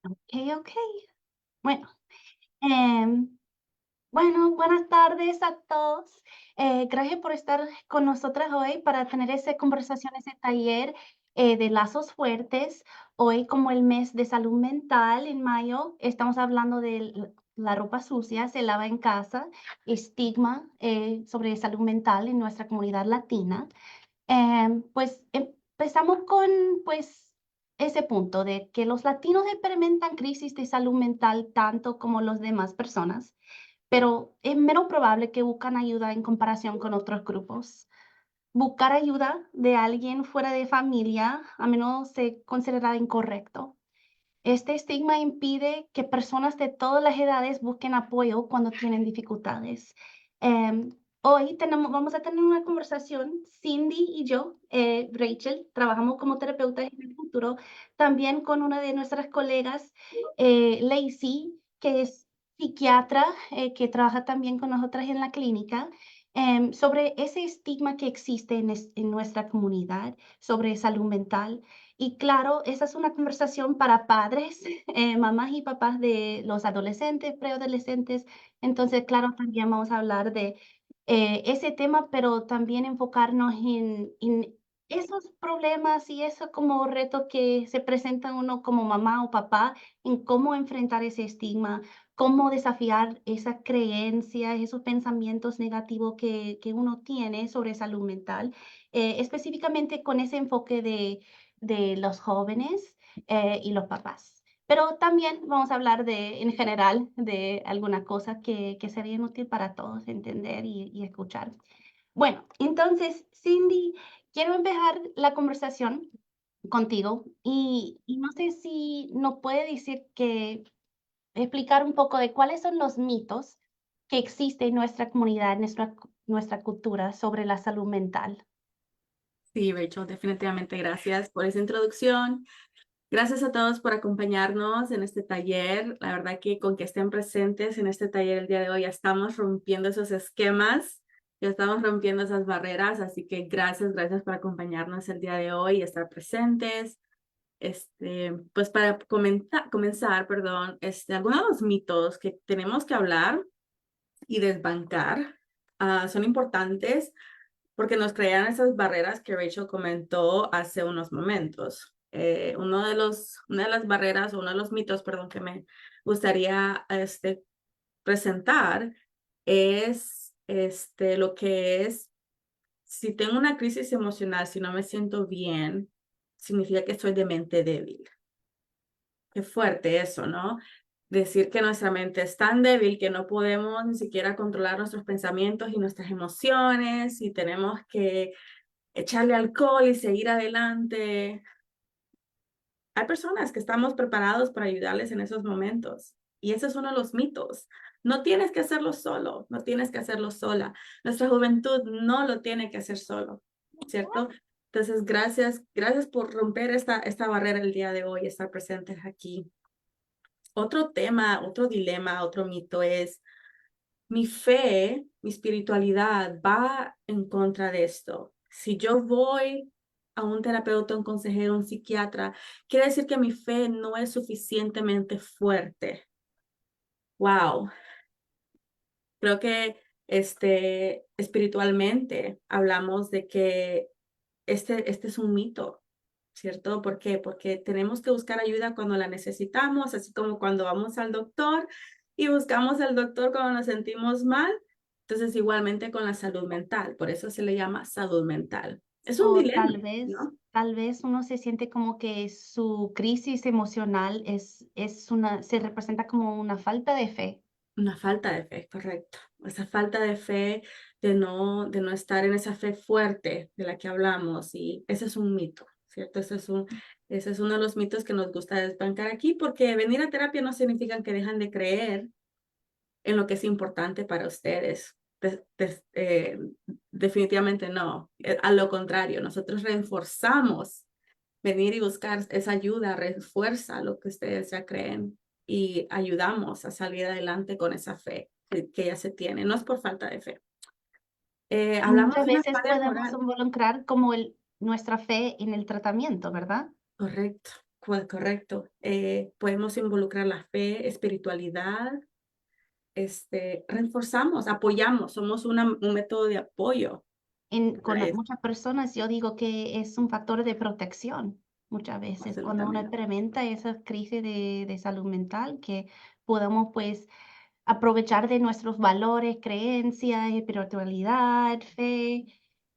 Ok. Bueno, em, bueno, buenas tardes a todos. Gracias por estar con nosotras hoy para tener esa conversación, ese taller de lazos fuertes. Hoy, como el mes de salud mental, en mayo, estamos hablando de la ropa sucia, se lava en casa, estigma sobre salud mental en nuestra comunidad latina. Pues empezamos con pues ese punto de que los latinos experimentan crisis de salud mental tanto como las demás personas, pero es menos probable que buscan ayuda en comparación con otros grupos. Buscar ayuda de alguien fuera de familia a menudo se considera incorrecto. Este estigma impide que personas de todas las edades busquen apoyo cuando tienen dificultades. Hoy vamos a tener una conversación, Cindy y yo, Rachel, trabajamos como terapeutas en el futuro, también con una de nuestras colegas, Lacey, que es psiquiatra, que trabaja también con nosotras en la clínica, sobre ese estigma que existe en nuestra comunidad sobre salud mental. Y claro, esa es una conversación para padres, mamás y papás de los adolescentes, preadolescentes. Entonces, claro, también vamos a hablar de ese tema, pero también enfocarnos en esos problemas y esos como retos que se presentan uno como mamá o papá, en cómo enfrentar ese estigma, cómo desafiar esas creencias, esos pensamientos negativos que uno tiene sobre salud mental, específicamente con ese enfoque de los jóvenes y los papás. Pero también vamos a hablar en general, de alguna cosa que sería útil para todos entender y escuchar. Bueno, entonces, Cindy, quiero empezar la conversación contigo y no sé si nos puede decir explicar un poco de cuáles son los mitos que existen en nuestra comunidad, en nuestra cultura sobre la salud mental. Sí, Rachel, definitivamente gracias por esa introducción. Gracias a todos por acompañarnos en este taller. La verdad que con que estén presentes en este taller el día de hoy ya estamos rompiendo esos esquemas, ya estamos rompiendo esas barreras, así que gracias por acompañarnos el día de hoy y estar presentes. Pues para comenzar, perdón, algunos de los mitos que tenemos que hablar y desbancar son importantes porque nos crean esas barreras que Rachel comentó hace unos momentos. Una de las barreras o uno de los mitos, perdón, que me gustaría presentar es lo que es, si tengo una crisis emocional, si no me siento bien, significa que estoy de mente débil. Qué fuerte eso, ¿no? Decir que nuestra mente es tan débil que no podemos ni siquiera controlar nuestros pensamientos y nuestras emociones y tenemos que echarle alcohol y seguir adelante. Hay personas que estamos preparados para ayudarles en esos momentos y ese es uno de los mitos. No tienes que hacerlo solo, no tienes que hacerlo sola. Nuestra juventud no lo tiene que hacer solo, ¿cierto? Entonces, gracias por romper esta barrera el día de hoy, estar presentes aquí. Otro tema, otro dilema, otro mito es mi fe, mi espiritualidad va en contra de esto. Si yo voy a un terapeuta, un consejero, un psiquiatra, quiere decir que mi fe no es suficientemente fuerte. Wow, creo que espiritualmente hablamos de que este es un mito, ¿cierto? ¿Por qué? Porque tenemos que buscar ayuda cuando la necesitamos, así como cuando vamos al doctor y buscamos al doctor cuando nos sentimos mal. Entonces, igualmente con la salud mental, por eso se le llama salud mental. Es un O dilema, ¿no? tal vez uno se siente como que su crisis emocional se representa como una falta de fe. Una falta de fe, correcto. Esa falta de fe, de no estar en esa fe fuerte de la que hablamos, y ese es un mito, ¿cierto? Ese es uno de los mitos que nos gusta desbancar aquí, porque venir a terapia no significa que dejan de creer en lo que es importante para ustedes. Definitivamente no. A lo contrario, nosotros reforzamos venir y buscar esa ayuda, refuerza lo que ustedes ya creen y ayudamos a salir adelante con esa fe que ya se tiene. No es por falta de fe. Y Hablamos muchas de una veces falla podemos moral. involucrar como nuestra fe en el tratamiento, ¿verdad? Correcto, correcto. Podemos involucrar la fe, espiritualidad, reforzamos, apoyamos, somos un método de apoyo. Con ¿Verdad? muchas personas yo digo que es un factor de protección muchas veces cuando uno Absolutamente. experimenta esa crisis de salud mental, que podamos pues aprovechar de nuestros valores, creencias, espiritualidad, fe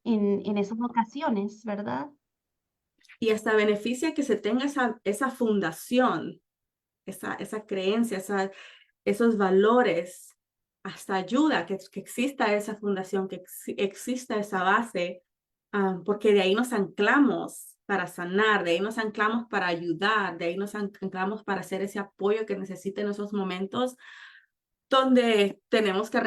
en esas ocasiones, ¿verdad? Y hasta beneficia que se tenga esa fundación, esa creencia, esos valores, hasta ayuda que exista esa fundación, que exista esa base, porque de ahí nos anclamos para sanar, de ahí nos anclamos para ayudar, de ahí nos anclamos para hacer ese apoyo que necesita en esos momentos donde tenemos que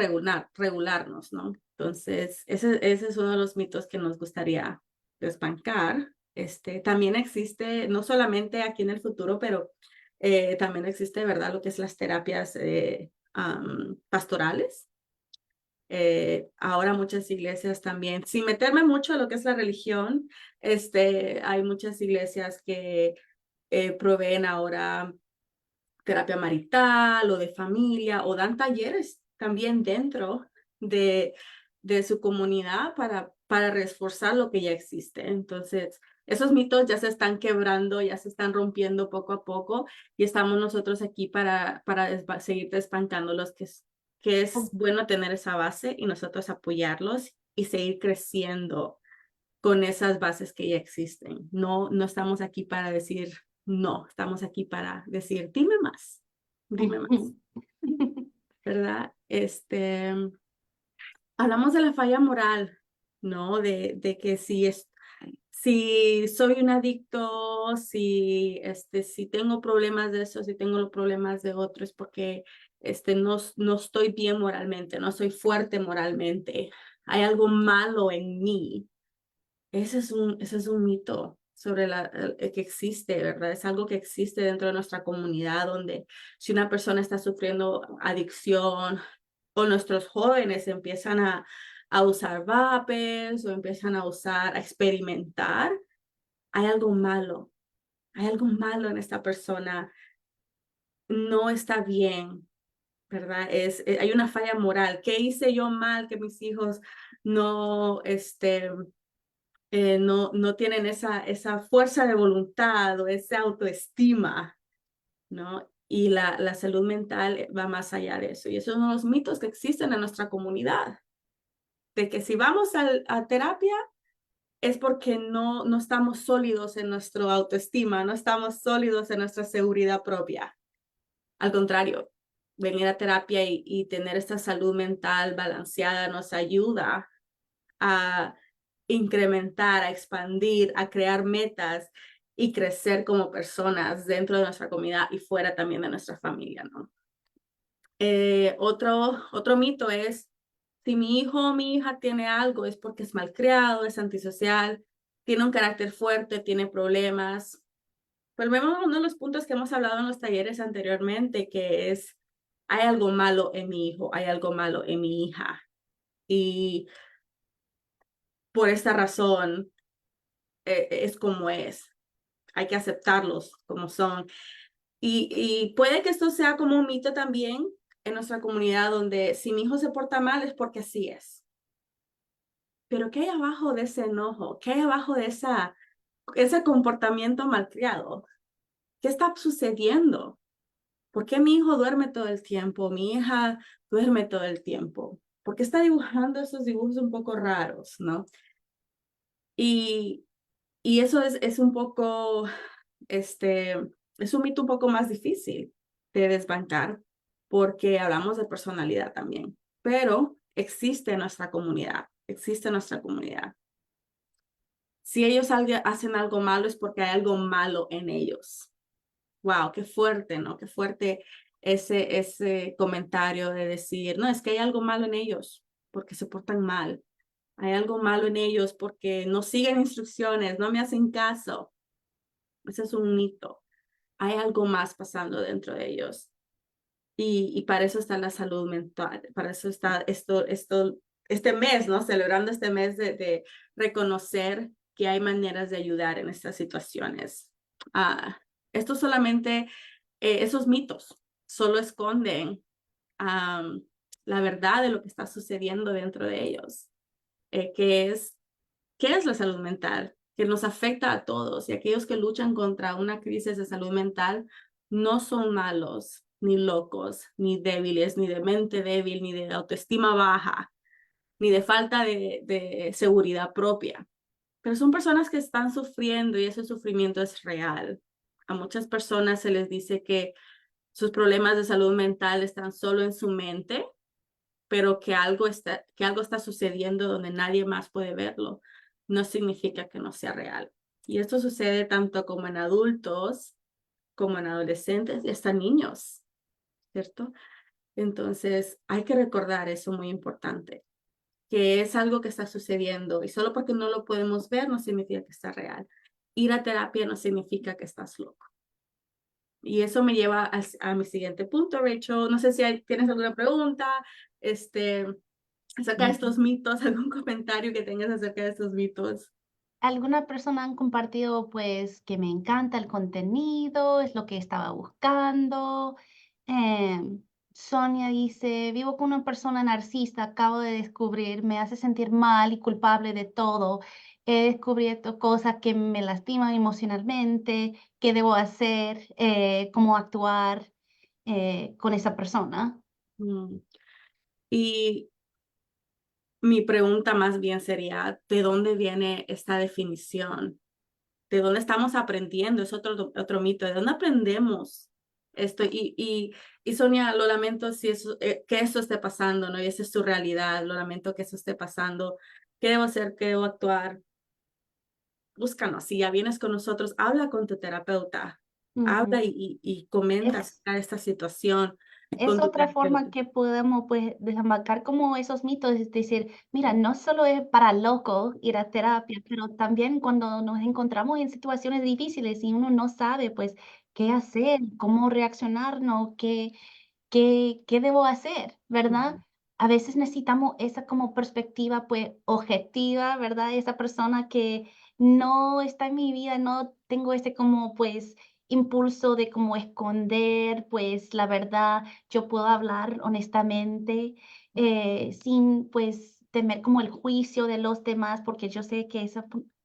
regularnos, ¿no? Entonces, ese es uno de los mitos que nos gustaría desbancar. También existe, no solamente aquí en el futuro, pero también existe, ¿verdad? Lo que es las terapias pastorales. Ahora muchas iglesias también, sin meterme mucho a lo que es la religión, hay muchas iglesias que proveen ahora terapia marital o de familia o dan talleres también dentro de, de su comunidad para reforzar lo que ya existe. Entonces, esos mitos ya se están quebrando, ya se están rompiendo poco a poco y estamos nosotros aquí para seguir desbancándolos, que es bueno tener esa base y nosotros apoyarlos y seguir creciendo con esas bases que ya existen. No, no estamos aquí para decir no, estamos aquí para decir, dime más, ¿verdad? Hablamos de la falla moral, ¿no? De que si soy un adicto, si tengo problemas de eso, si tengo los problemas de otros, porque no estoy bien moralmente, no soy fuerte moralmente, hay algo malo en mí. Ese es un mito sobre que existe, ¿verdad? Es algo que existe dentro de nuestra comunidad, donde si una persona está sufriendo adicción o nuestros jóvenes empiezan a usar vapes o empiezan a experimentar, hay algo malo en esta persona, no está bien, ¿verdad? Hay una falla moral. ¿Qué hice yo mal que mis hijos no, no tienen esa fuerza de voluntad o esa autoestima, ¿no? Y la salud mental va más allá de eso. Y esos son los mitos que existen en nuestra comunidad, de que si vamos a terapia es porque no estamos sólidos en nuestra autoestima, no estamos sólidos en nuestra seguridad propia. Al contrario, venir a terapia y tener esta salud mental balanceada nos ayuda a incrementar, a expandir, a crear metas y crecer como personas dentro de nuestra comunidad y fuera también de nuestra familia, ¿no? Otro mito es, si mi hijo o mi hija tiene algo es porque es malcriado, es antisocial, tiene un carácter fuerte, tiene problemas. Volvemos a uno de los puntos que hemos hablado en los talleres anteriormente, que es, hay algo malo en mi hijo, hay algo malo en mi hija. Y por esta razón es como es. Hay que aceptarlos como son. Y puede que esto sea como un mito también en nuestra comunidad, donde si mi hijo se porta mal es porque así es. Pero ¿qué hay abajo de ese enojo? ¿Qué hay abajo de ese comportamiento malcriado? ¿Qué está sucediendo? ¿Por qué mi hijo duerme todo el tiempo? Mi hija duerme todo el tiempo. ¿Por qué está dibujando esos dibujos un poco raros, no? Y, y eso es un poco, es un mito un poco más difícil de desbancar porque hablamos de personalidad también, pero existe nuestra comunidad, existe nuestra comunidad. Si ellos hacen algo malo es porque hay algo malo en ellos. Wow, qué fuerte, ¿no? Qué fuerte ese comentario de decir, no, es que hay algo malo en ellos porque se portan mal. Hay algo malo en ellos porque no siguen instrucciones, no me hacen caso. Ese es un mito. Hay algo más pasando dentro de ellos. Y para eso está la salud mental, para eso está este mes, ¿no? Celebrando este mes de reconocer que hay maneras de ayudar en estas situaciones. Esto solamente, esos mitos solo esconden la verdad de lo que está sucediendo dentro de ellos, que es ¿qué es la salud mental? Que nos afecta a todos y aquellos que luchan contra una crisis de salud mental no son malos, ni locos, ni débiles, ni de mente débil, ni de autoestima baja, ni de falta de seguridad propia. Pero son personas que están sufriendo y ese sufrimiento es real. A muchas personas se les dice que sus problemas de salud mental están solo en su mente, pero que algo está sucediendo donde nadie más puede verlo, no significa que no sea real. Y esto sucede tanto como en adultos, como en adolescentes y hasta niños, ¿cierto? Entonces, hay que recordar eso muy importante, que es algo que está sucediendo y solo porque no lo podemos ver no significa que está real. Ir a terapia no significa que estás loco. Y eso me lleva a mi siguiente punto, Rachel. No sé si tienes alguna pregunta, este, acerca de estos mitos, algún comentario que tengas acerca de estos mitos. Algunas personas han compartido, pues, que me encanta el contenido, es lo que estaba buscando. Em, Sonia dice, vivo con una persona narcisista, acabo de descubrir, me hace sentir mal y culpable de todo. He descubierto cosas que me lastiman emocionalmente, qué debo hacer, cómo actuar con esa persona. Mm. Y mi pregunta más bien sería, ¿de dónde viene esta definición? ¿De dónde estamos aprendiendo? Es otro mito. ¿De dónde aprendemos esto? Y Sonia, lo lamento si eso, que eso esté pasando, ¿no? Y esa es tu realidad. Lo lamento que eso esté pasando. ¿Qué debo hacer? ¿Qué debo actuar? Búscanos. Si ya vienes con nosotros, habla con tu terapeuta. Ujú. Habla y comenta Es acerca de esta situación Es con tu otra terapeuta. forma que podemos, pues, desembarcar como esos mitos, es decir, mira, no solo es para locos ir a terapia, pero también cuando nos encontramos en situaciones difíciles y uno no sabe, pues, qué hacer, cómo reaccionar, ¿no? ¿Qué debo hacer? ¿Verdad? Ujú. A veces necesitamos esa como perspectiva, pues, objetiva, ¿verdad? Esa persona que no está en mi vida, no tengo ese como, pues, impulso de como esconder, pues, la verdad, yo puedo hablar honestamente, sin, pues, temer como el juicio de los demás, porque yo sé que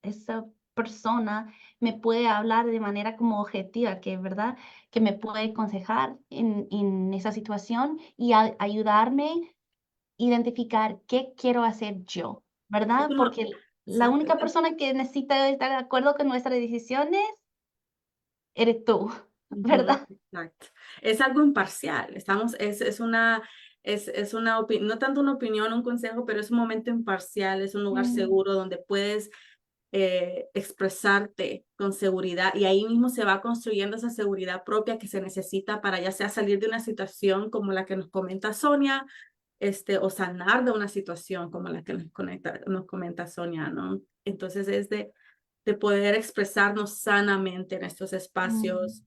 esa persona me puede hablar de manera como objetiva, que, ¿verdad? Que me puede aconsejar en esa situación y ayudarme a identificar qué quiero hacer yo, ¿verdad? Eso no, Porque la exacto. única persona que necesita estar de acuerdo con nuestras decisiones eres tú, Ujú, ¿verdad? exacto. Es algo imparcial. Es una opinión, no tanto una opinión, un consejo, pero es un momento imparcial, es un lugar Mm, seguro donde puedes expresarte con seguridad y ahí mismo se va construyendo esa seguridad propia que se necesita para ya sea salir de una situación como la que nos comenta Sonia, o sanar de una situación como la que nos comenta Sonia, ¿no? Entonces es de poder expresarnos sanamente en estos espacios mm,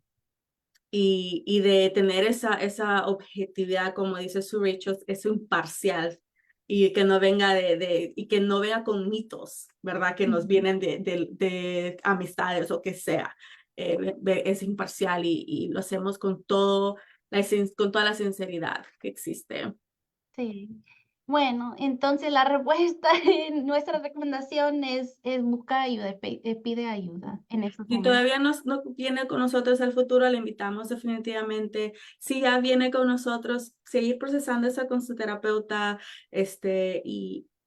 y de tener esa objetividad, como dice su Rachel, eso imparcial y que no venga y que no venga con mitos, ¿verdad? Que nos ujú. vienen de amistades o que sea. Es imparcial y lo hacemos con con toda la sinceridad que existe. Sí. Bueno, entonces la respuesta en nuestra recomendación es buscar ayuda, pide ayuda en esos Si momentos. todavía no viene con nosotros al futuro, le invitamos definitivamente. Si ya viene con nosotros, seguir procesando eso con su terapeuta,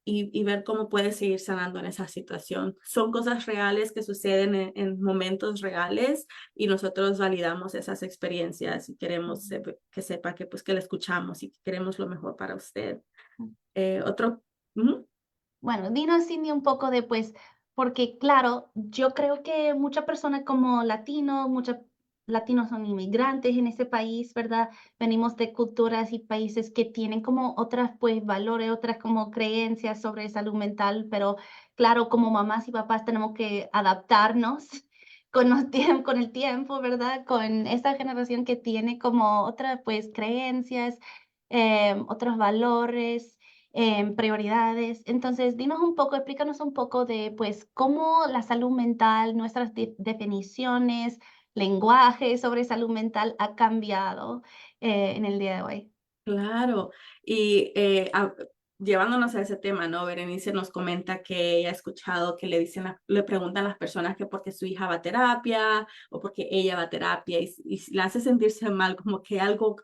y ver cómo puede seguir sanando en esa situación. Son cosas reales que suceden en momentos reales y nosotros validamos esas experiencias y queremos que sepa que pues que la escuchamos y que queremos lo mejor para usted. Otro, ujú, Bueno, dinos, Cindy, un poco de, pues, porque claro, yo creo que muchas personas como latinos, muchos latinos son inmigrantes en ese país, ¿verdad? Venimos de culturas y países que tienen como otras, pues, valores, otras como creencias sobre salud mental, pero claro, como mamás y papás tenemos que adaptarnos con el tiempo, ¿verdad? Con esta generación que tiene como otras, pues, creencias, otros valores, prioridades. Entonces, dinos un poco, explícanos un poco de, pues, cómo la salud mental, nuestras definiciones, lenguaje sobre salud mental ha cambiado en el día de hoy. Claro, y, llevándonos a ese tema, ¿no? Berenice nos comenta que ella ha escuchado que le preguntan a las personas que por qué su hija va a terapia o porque ella va a terapia y la hace sentirse mal, como que algo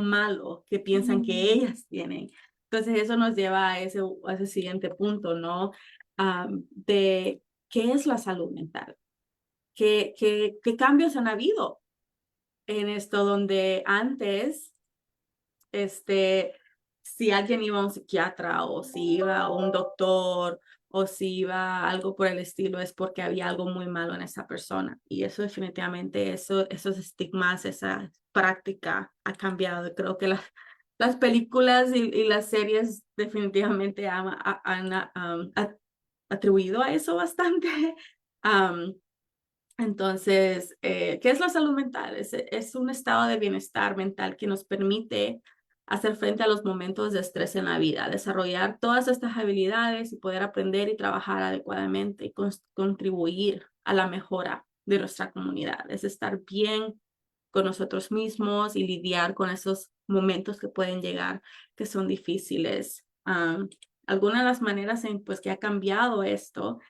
malo que piensan que Mm, ellas tienen. Entonces eso nos lleva a ese siguiente punto, ¿no? De qué es la salud mental, qué cambios han habido en esto donde antes si alguien iba a un psiquiatra o si iba a un doctor o si iba a algo por el estilo, es porque había algo muy malo en esa persona. Y eso definitivamente, esos estigmas, esa práctica ha cambiado. Creo que las películas y las series definitivamente han atribuido a eso bastante. Am, entonces, ¿qué es la salud mental? Es un estado de bienestar mental que nos permite hacer frente a los momentos de estrés en la vida, desarrollar todas estas habilidades y poder aprender y trabajar adecuadamente y contribuir a la mejora de nuestra comunidad. Es estar bien con nosotros mismos y lidiar con esos momentos que pueden llegar, que son difíciles. Algunas de las maneras en pues, que ha cambiado esto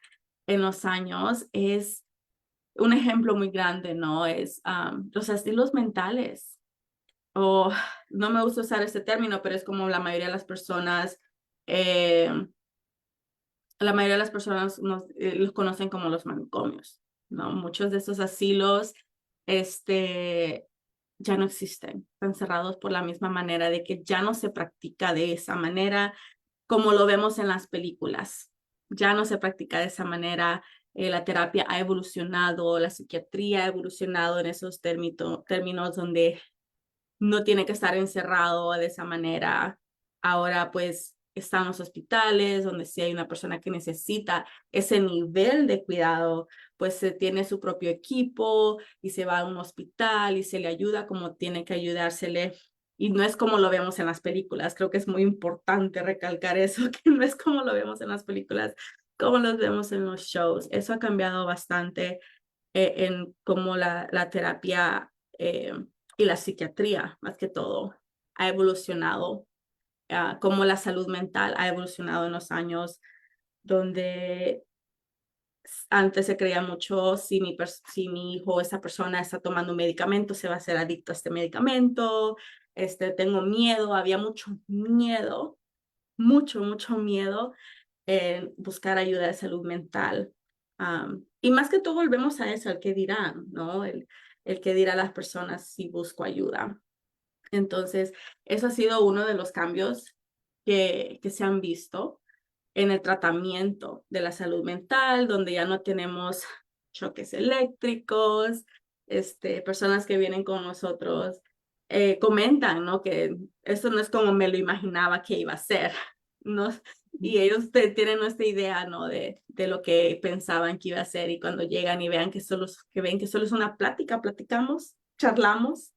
en los años es un ejemplo muy grande, ¿no? Es los estilos mentales. O no me gusta usar este término, pero es como eh, la mayoría de las personas los conocen como los manicomios, ¿no? Muchos de esos asilos, este, ya no existen, están cerrados por la misma manera de que ya no se practica de esa manera como lo vemos en las películas. Ya no se practica de esa manera. La terapia ha evolucionado, la psiquiatría ha evolucionado en esos términos donde no tiene que estar encerrado de esa manera. Ahora pues están los hospitales donde si hay una persona que necesita ese nivel de cuidado, pues se tiene su propio equipo y se va a un hospital y se le ayuda como tiene que ayudársele. Y no es como lo vemos en las películas. Creo que es muy importante recalcar eso, que no es como lo vemos en las películas, como los vemos en los shows. Eso ha cambiado bastante en cómo la terapia y la psiquiatría, más que todo, ha evolucionado, cómo la salud mental ha evolucionado en los años, donde antes se creía mucho si mi hijo, esa persona está tomando un medicamento, se va a hacer adicto a este medicamento, tengo miedo, había mucho miedo, mucho miedo en buscar ayuda de salud mental. Y más que todo volvemos a eso, el que dirán, ¿no? El que dirá a las personas si busco ayuda. Entonces, eso ha sido uno de los cambios que se han visto en el tratamiento de la salud mental, donde ya no tenemos choques eléctricos, personas que vienen con nosotros comentan, ¿no? Que eso no es como me lo imaginaba que iba a ser, ¿no? Y ellos tienen nuestra idea, ¿no? De lo que pensaban que iba a ser y cuando llegan y vean que ven que solo es una plática, platicamos, charlamos,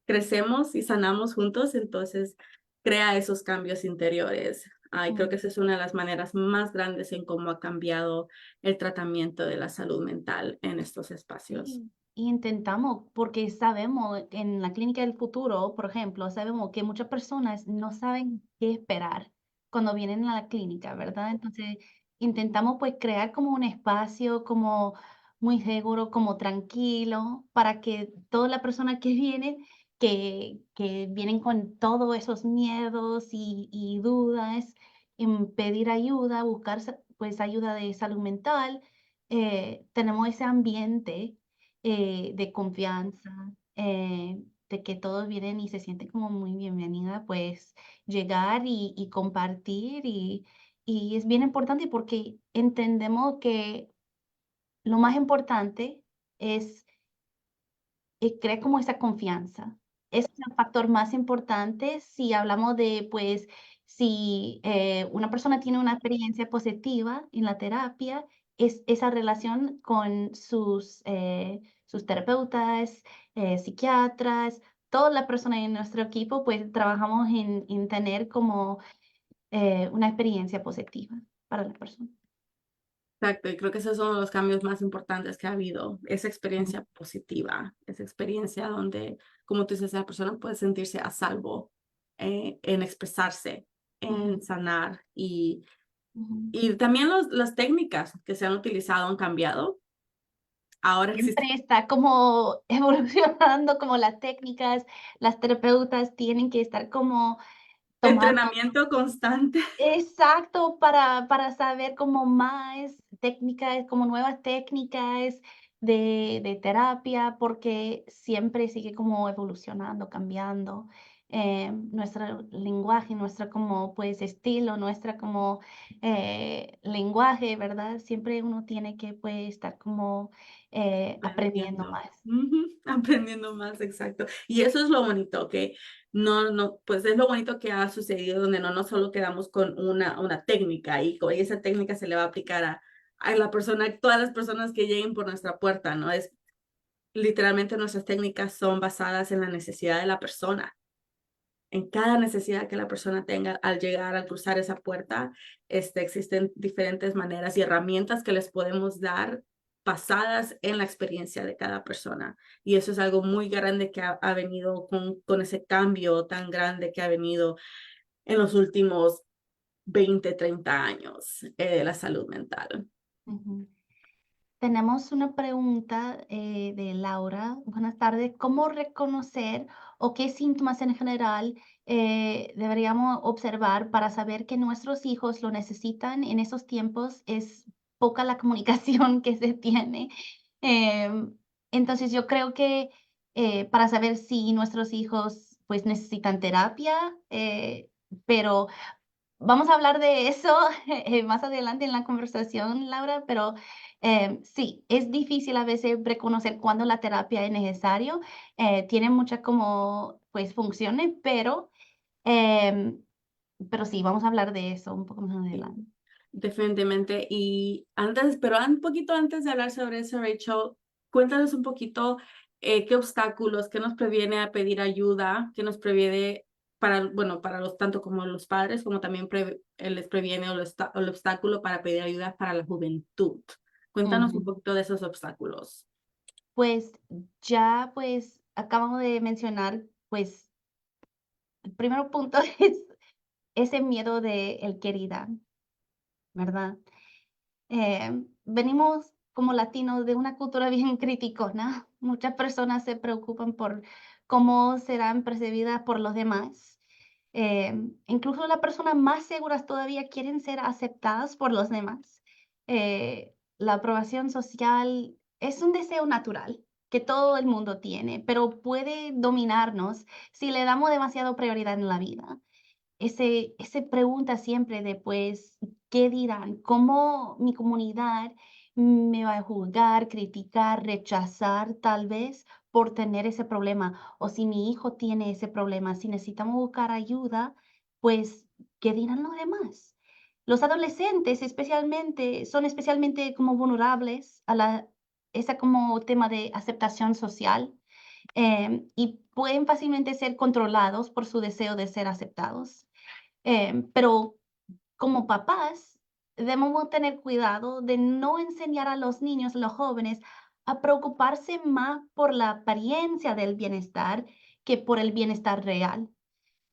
crecemos y sanamos juntos, entonces crea esos cambios interiores. Y creo que esa es una de las maneras más grandes en cómo ha cambiado el tratamiento de la salud mental en estos espacios. Y intentamos, porque sabemos en la clínica del futuro, por ejemplo, sabemos que muchas personas no saben qué esperar cuando vienen a la clínica, ¿verdad? Entonces, intentamos pues crear como un espacio como muy seguro, como tranquilo, para que toda la persona que viene, que vienen con todos esos miedos y dudas, en pedir ayuda, buscar pues ayuda de salud mental, tenemos ese ambiente de confianza, de que todos vienen y se sienten como muy bienvenida, pues llegar y compartir y es bien importante porque entendemos que lo más importante es crear como esa confianza. Es el factor más importante si hablamos de, pues, si una persona tiene una experiencia positiva en la terapia, es esa relación con sus terapeutas, psiquiatras, todas las personas en nuestro equipo, pues trabajamos en tener como una experiencia positiva para la persona. Exacto, y creo que esos son los cambios más importantes que ha habido, esa Ujú, experiencia positiva, esa experiencia donde, como tú dices, la persona puede sentirse a salvo en expresarse, ujú, en sanar ujú. y también las técnicas que se han utilizado han cambiado. Ahora Siempre existe está como evolucionando, como las técnicas, las terapeutas tienen que estar como tomando. entrenamiento constante. Exacto, para saber como más técnicas, como nuevas técnicas de terapia, porque siempre sigue como evolucionando, cambiando, nuestro lenguaje, nuestra como, pues, estilo, nuestra como, lenguaje, ¿verdad? Siempre uno tiene que, pues, estar como, aprendiendo Aprendiendo. más. Ujú, aprendiendo más, exacto. Y eso es lo bonito, que no, pues es lo bonito que ha sucedido donde no solo quedamos con una técnica y esa técnica se le va a aplicar a la persona, todas las personas que lleguen por nuestra puerta, ¿no? Es literalmente nuestras técnicas son basadas en la necesidad de la persona, en cada necesidad que la persona tenga al llegar, al cruzar esa puerta, existen diferentes maneras y herramientas que les podemos dar basadas en la experiencia de cada persona. Y eso es algo muy grande que ha venido con ese cambio tan grande que ha venido en los últimos 20, 30 años de la salud mental. Ujú. Tenemos una pregunta de Laura. Buenas tardes. ¿Cómo reconocer o qué síntomas en general deberíamos observar para saber que nuestros hijos lo necesitan en esos tiempos? Es poca la comunicación que se tiene. Em, entonces yo creo que para saber si nuestros hijos pues necesitan terapia, pero vamos a hablar de eso más adelante en la conversación, Laura, pero sí, es difícil a veces reconocer cuándo la terapia es necesario. Tiene muchas como, pues, funciones, em, pero sí, vamos a hablar de eso un poco más Sí. adelante. Definitivamente. Y antes, pero un poquito antes de hablar sobre eso, Rachel, cuéntanos un poquito qué obstáculos, qué nos previene a pedir ayuda, qué nos previene para, bueno, para los tanto como los padres, como también les previene el obstáculo para pedir ayuda para la juventud. Cuéntanos un Ujú. poquito de esos obstáculos. Pues ya, pues, acabamos de mencionar, pues, el primer punto es ese miedo de el qué dirán, ¿verdad? Venimos como latinos de una cultura bien criticona. Muchas personas se preocupan por cómo serán percibidas por los demás. Incluso las personas más seguras todavía quieren ser aceptadas por los demás. La aprobación social es un deseo natural que todo el mundo tiene, pero puede dominarnos si le damos demasiado prioridad en la vida. Ese pregunta siempre de, pues, ¿qué dirán? ¿Cómo mi comunidad me va a juzgar, criticar, rechazar, tal vez, por tener ese problema? O si mi hijo tiene ese problema, si necesitamos buscar ayuda, pues, ¿qué dirán los demás? Los adolescentes, especialmente, son especialmente como vulnerables a esa como tema de aceptación social, y pueden fácilmente ser controlados por su deseo de ser aceptados. Pero como papás, debemos tener cuidado de no enseñar a los niños, los jóvenes, a preocuparse más por la apariencia del bienestar que por el bienestar real.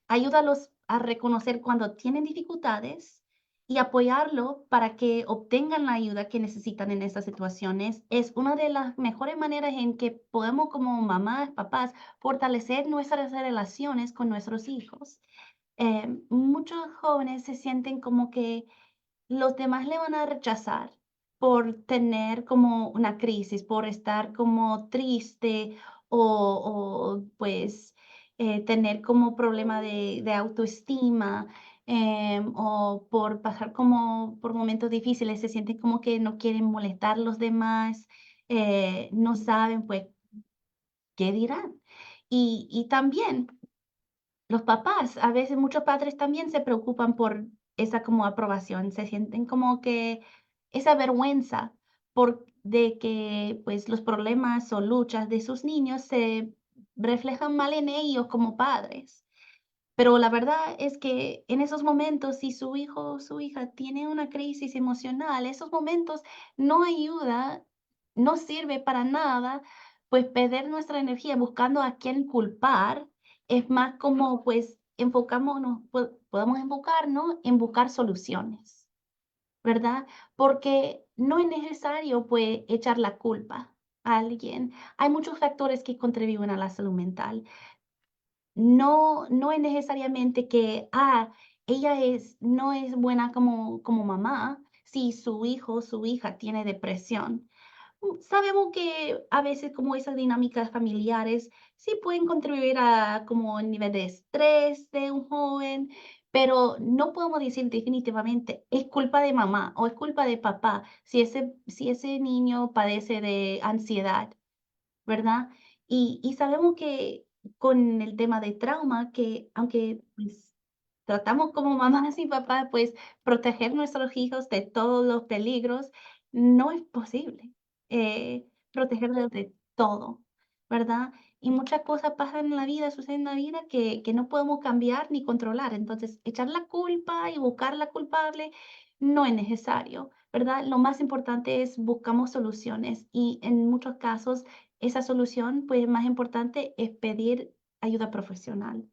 Ayúdalos a reconocer cuando tienen dificultades y apoyarlo para que obtengan la ayuda que necesitan en estas situaciones. Es una de las mejores maneras en que podemos como mamás, papás, fortalecer nuestras relaciones con nuestros hijos. Muchos jóvenes se sienten como que los demás le van a rechazar por tener como una crisis, por estar como triste pues tener como problema de autoestima, o por pasar como por momentos difíciles, se sienten como que no quieren molestar a los demás, no saben pues qué dirán. Y también los papás, a veces muchos padres también se preocupan por esa como aprobación, se sienten como que esa vergüenza de que pues los problemas o luchas de sus niños se reflejan mal en ellos como padres. Pero la verdad es que en esos momentos, si su hijo o su hija tiene una crisis emocional, esos momentos no ayuda, no sirve para nada, pues perder nuestra energía buscando a quién culpar, es más como pues enfocámonos, podemos enfocarnos en buscar soluciones, ¿verdad? Porque no es necesario pues echar la culpa a alguien. Hay muchos factores que contribuyen a la salud mental. No es necesariamente que, ella no es buena como mamá, si su hijo o su hija tiene depresión. Sabemos que a veces como esas dinámicas familiares sí pueden contribuir a como el nivel de estrés de un joven, pero no podemos decir definitivamente es culpa de mamá o es culpa de papá si ese niño padece de ansiedad. ¿Verdad? Y sabemos que con el tema de trauma, que aunque, pues, tratamos como mamás y papás, pues, proteger nuestros hijos de todos los peligros, no es posible, protegerlos de todo, ¿verdad? Y muchas cosas pasan en la vida, suceden en la vida que no podemos cambiar ni controlar. Entonces, echar la culpa y buscar la culpable no es necesario, ¿verdad? Lo más importante es buscamos soluciones y en muchos casos esa solución, pues, más importante es pedir ayuda profesional.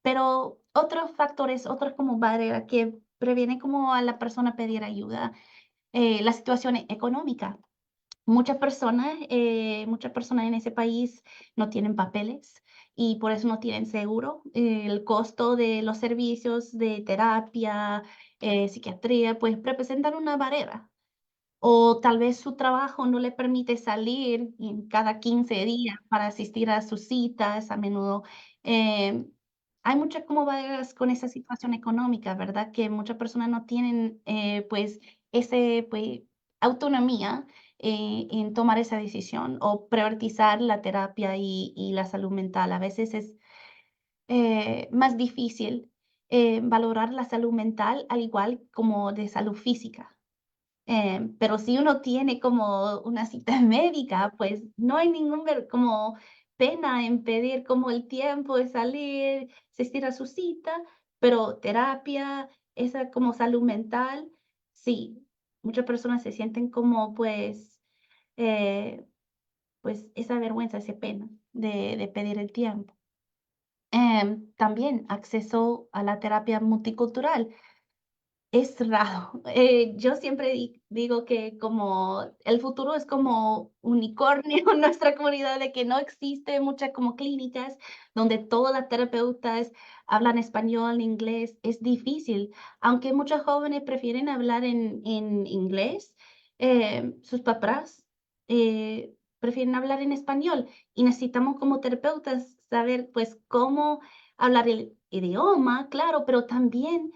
Pero otros factores, otros como barreras que previenen como a la persona pedir ayuda, la situación económica. Muchas personas en ese país no tienen papeles y por eso no tienen seguro. El costo de los servicios de terapia, psiquiatría, pues representan una barrera. O tal vez su trabajo no le permite salir en cada 15 días para asistir a sus citas a menudo. Em, Hay muchas como barreras con esa situación económica, ¿verdad? Que muchas personas no tienen, pues, pues, autonomía, en tomar esa decisión o priorizar la terapia y la salud mental. A veces es, más difícil, valorar la salud mental al igual como de salud física. Pero si uno tiene como una cita médica, pues no hay ningún como pena en pedir como el tiempo de salir, asistir a su cita, pero terapia, esa como salud mental, sí, muchas personas se sienten como eh, pues esa vergüenza, esa pena de pedir el tiempo. También acceso a la terapia multicultural. Es raro. Yo siempre digo que como el futuro es como unicornio en nuestra comunidad, de que no existe muchas como clínicas donde todas las terapeutas hablan español, inglés. Es difícil. Aunque muchos jóvenes prefieren hablar en inglés, sus papás prefieren hablar en español y necesitamos como terapeutas saber pues cómo hablar el idioma, claro, pero también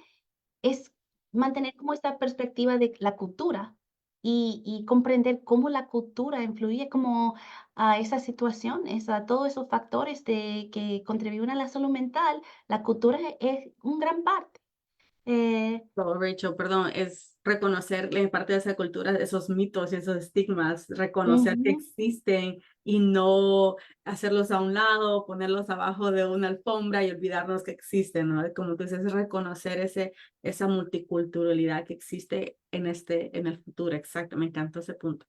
es mantener como esta perspectiva de la cultura y comprender cómo la cultura influye como a esas situaciones, a todos esos factores que contribuyen a la salud mental. La cultura es un gran parte. Eh, Oh, Rachel, perdón, es reconocer en parte de esa cultura, esos mitos y esos estigmas, reconocer que Ujú. existen y no hacerlos a un lado, ponerlos abajo de una alfombra y olvidarnos que existen, ¿no? Como tú dices, es reconocer esa multiculturalidad que existe en el futuro. Exacto, me encantó ese punto.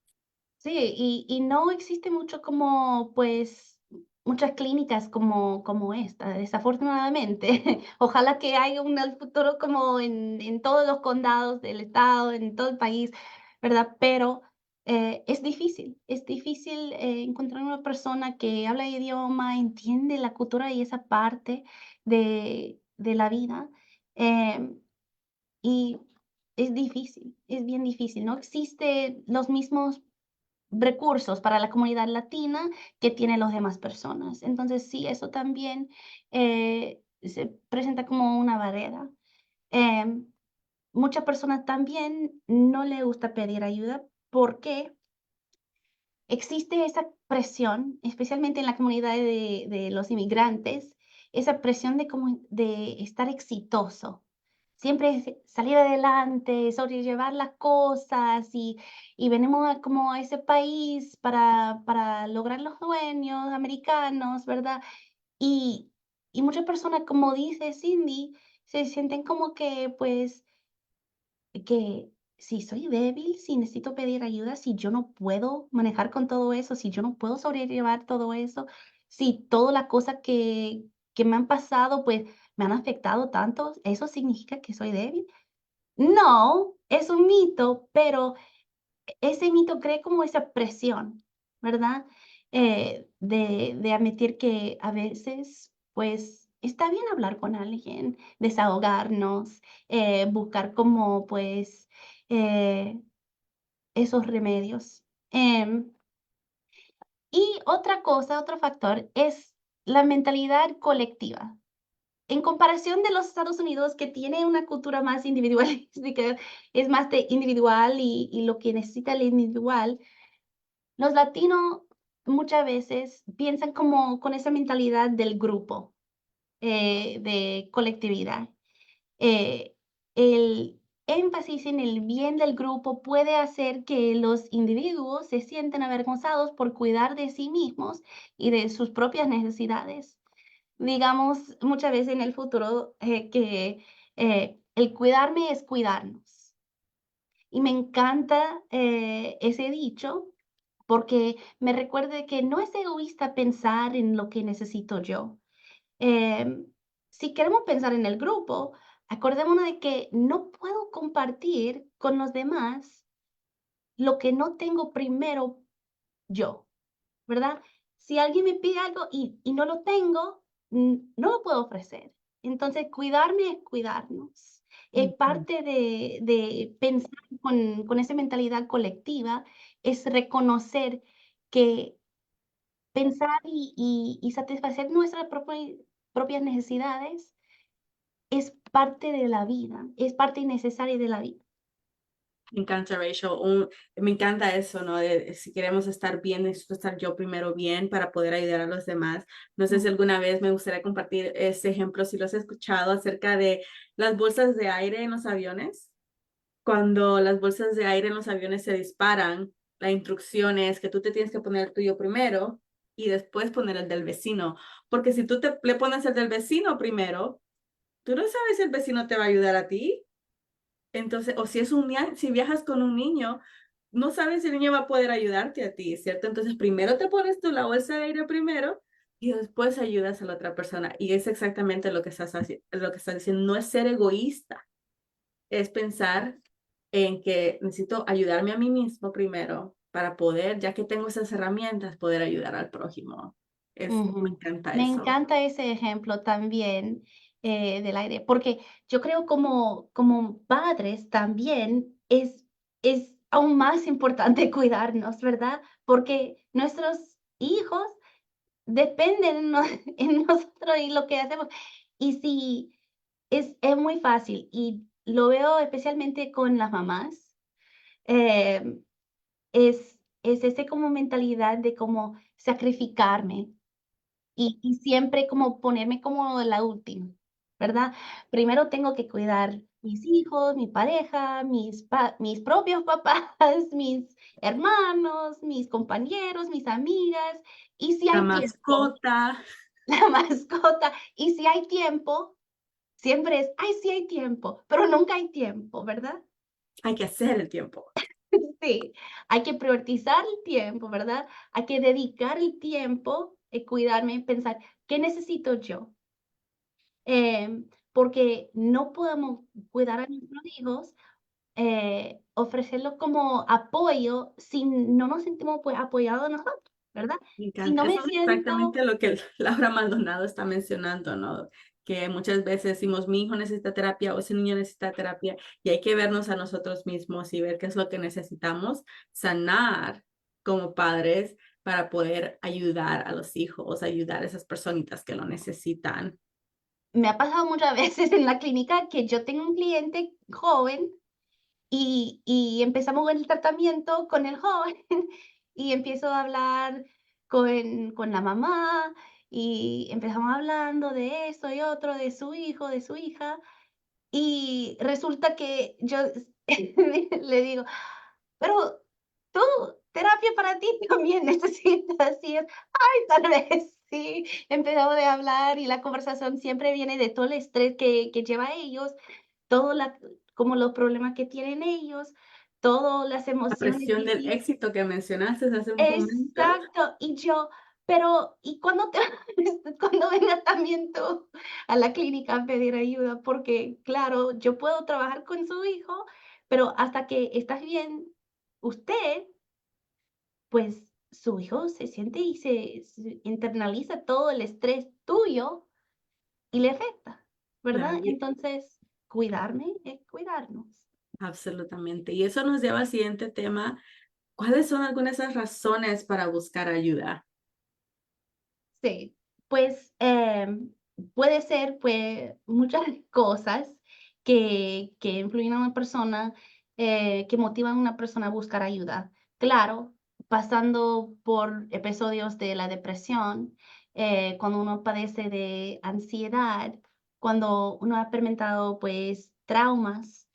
Sí, y no existe mucho como, pues, muchas clínicas como esta, desafortunadamente. Ojalá que haya un al futuro como en todos los condados del estado, en todo el país, ¿verdad? Pero, es difícil, encontrar una persona que habla el idioma, entiende la cultura y esa parte de la vida, em, y es difícil, es bien difícil. No existe los mismos recursos para la comunidad latina que tienen las demás personas. Entonces, sí, eso también se presenta como una barrera. Em, Muchas personas también no le gusta pedir ayuda porque existe esa presión, especialmente en la comunidad de los inmigrantes, esa presión de como de estar exitoso. Siempre es salir adelante, sobrellevar las cosas y venimos como a ese país para lograr los sueños americanos, ¿verdad? Y Y muchas personas, como dice Cindy, se sienten como que, pues, que si soy débil, si necesito pedir ayuda, si yo no puedo manejar con todo eso, si yo no puedo sobrellevar todo eso, si todas las cosas que me han pasado, pues, me han afectado tanto, ¿eso significa que soy débil? No, es un mito, pero ese mito crea como esa presión, ¿verdad? De admitir que a veces, pues, está bien hablar con alguien, desahogarnos, buscar como, pues, eh, esos remedios. Y otra cosa, otro factor es la mentalidad colectiva. En comparación de los Estados Unidos, que tiene una cultura más individualística, es más de individual y lo que necesita el individual, los latinos muchas veces piensan como con esa mentalidad del grupo, de colectividad. Eh, el énfasis en el bien del grupo puede hacer que los individuos se sienten avergonzados por cuidar de sí mismos y de sus propias necesidades. Digamos muchas veces en el futuro que el cuidarme es cuidarnos. Y me encanta ese dicho porque me recuerda que no es egoísta pensar en lo que necesito yo. Em, si queremos pensar en el grupo, acordémonos de que no puedo compartir con los demás lo que no tengo primero yo, ¿verdad? Si alguien me pide algo y no lo tengo, no lo puedo ofrecer. Entonces, cuidarme es cuidarnos. Es Ujú. parte de pensar con esa mentalidad colectiva, es reconocer que pensar y satisfacer nuestras propias necesidades es parte de la vida, es parte necesaria de la vida. Me encanta, Rachel. Me encanta eso, ¿no? De si queremos estar bien, necesito estar yo primero bien para poder ayudar a los demás. No sé si Mm, alguna vez me gustaría compartir este ejemplo, si lo has escuchado, acerca de las bolsas de aire en los aviones. Cuando las bolsas de aire en los aviones se disparan, la instrucción es que tú te tienes que poner el tuyo primero y después poner el del vecino. Porque si tú le pones el del vecino primero, tú no sabes si el vecino te va a ayudar a ti. Entonces, o si si viajas con un niño, no sabes si el niño va a poder ayudarte a ti, ¿cierto? Entonces, primero te pones tú la bolsa de aire primero y después ayudas a la otra persona. Y es exactamente lo que lo que estás diciendo. No es ser egoísta, es pensar en que necesito ayudarme a mí mismo primero para poder, ya que tengo esas herramientas, poder ayudar al prójimo. Me ujú. encanta Me eso. encanta ese ejemplo también del aire, porque yo creo como padres también es aún más importante cuidarnos, ¿verdad? Porque nuestros hijos dependen en nosotros y lo que hacemos. Y si es muy fácil, y lo veo especialmente con las mamás, em, es ese como mentalidad de como sacrificarme y siempre como ponerme como la última, ¿verdad? Primero tengo que cuidar mis hijos, mi pareja, mis propios papás, mis hermanos, mis compañeros, mis amigas, y si La hay tiempo, mascota, la mascota, y si hay tiempo, siempre es: "Ay, sí hay tiempo", pero nunca hay tiempo, ¿verdad? hay que hacer el tiempo. Sí, hay que priorizar el tiempo, ¿verdad? Hay que dedicar el tiempo, cuidarme, pensar, ¿qué necesito yo? Porque no podemos cuidar a nuestros hijos, ofrecerlos como apoyo si no nos sentimos, pues, apoyados nosotros, ¿verdad? Me Si encanta. no me Eso es siento exactamente lo que Laura Maldonado está mencionando, ¿no? Que muchas veces decimos, mi hijo necesita terapia o ese niño necesita terapia y hay que vernos a nosotros mismos y ver qué es lo que necesitamos sanar como padres para poder ayudar a los hijos, ayudar a esas personitas que lo necesitan. me ha pasado muchas veces en la clínica que yo tengo un cliente joven y empezamos el tratamiento con el joven y empiezo a hablar con la mamá y empezamos hablando de esto y otro, de su hijo, de su hija, y resulta que yo le digo: "Pero tú, terapia para ti también necesitas", y es: "Ay, tal vez". Sí, empezamos de hablar y la conversación siempre viene de todo el estrés que lleva a ellos, todo la como los problemas que tienen ellos, todas las La emociones presión del difíciles. éxito que mencionaste hace un momento. Exacto, y yo, pero, ¿y cuándo te cuándo vengas también tú a la clínica a pedir ayuda? Porque, claro, yo puedo trabajar con su hijo, pero hasta que estás bien usted, pues, su hijo se siente y se internaliza todo el estrés tuyo y le afecta, Claro, ¿verdad? Entonces, cuidarme es cuidarnos. absolutamente. Y eso nos lleva al siguiente tema. ¿Cuáles son algunas de esas razones para buscar ayuda? Sí, pues, puede ser, pues, muchas cosas que influyen a una persona, que motivan a una persona a buscar ayuda. Claro, pasando por episodios de la depresión, cuando uno padece de ansiedad, cuando uno ha experimentado, pues, traumas,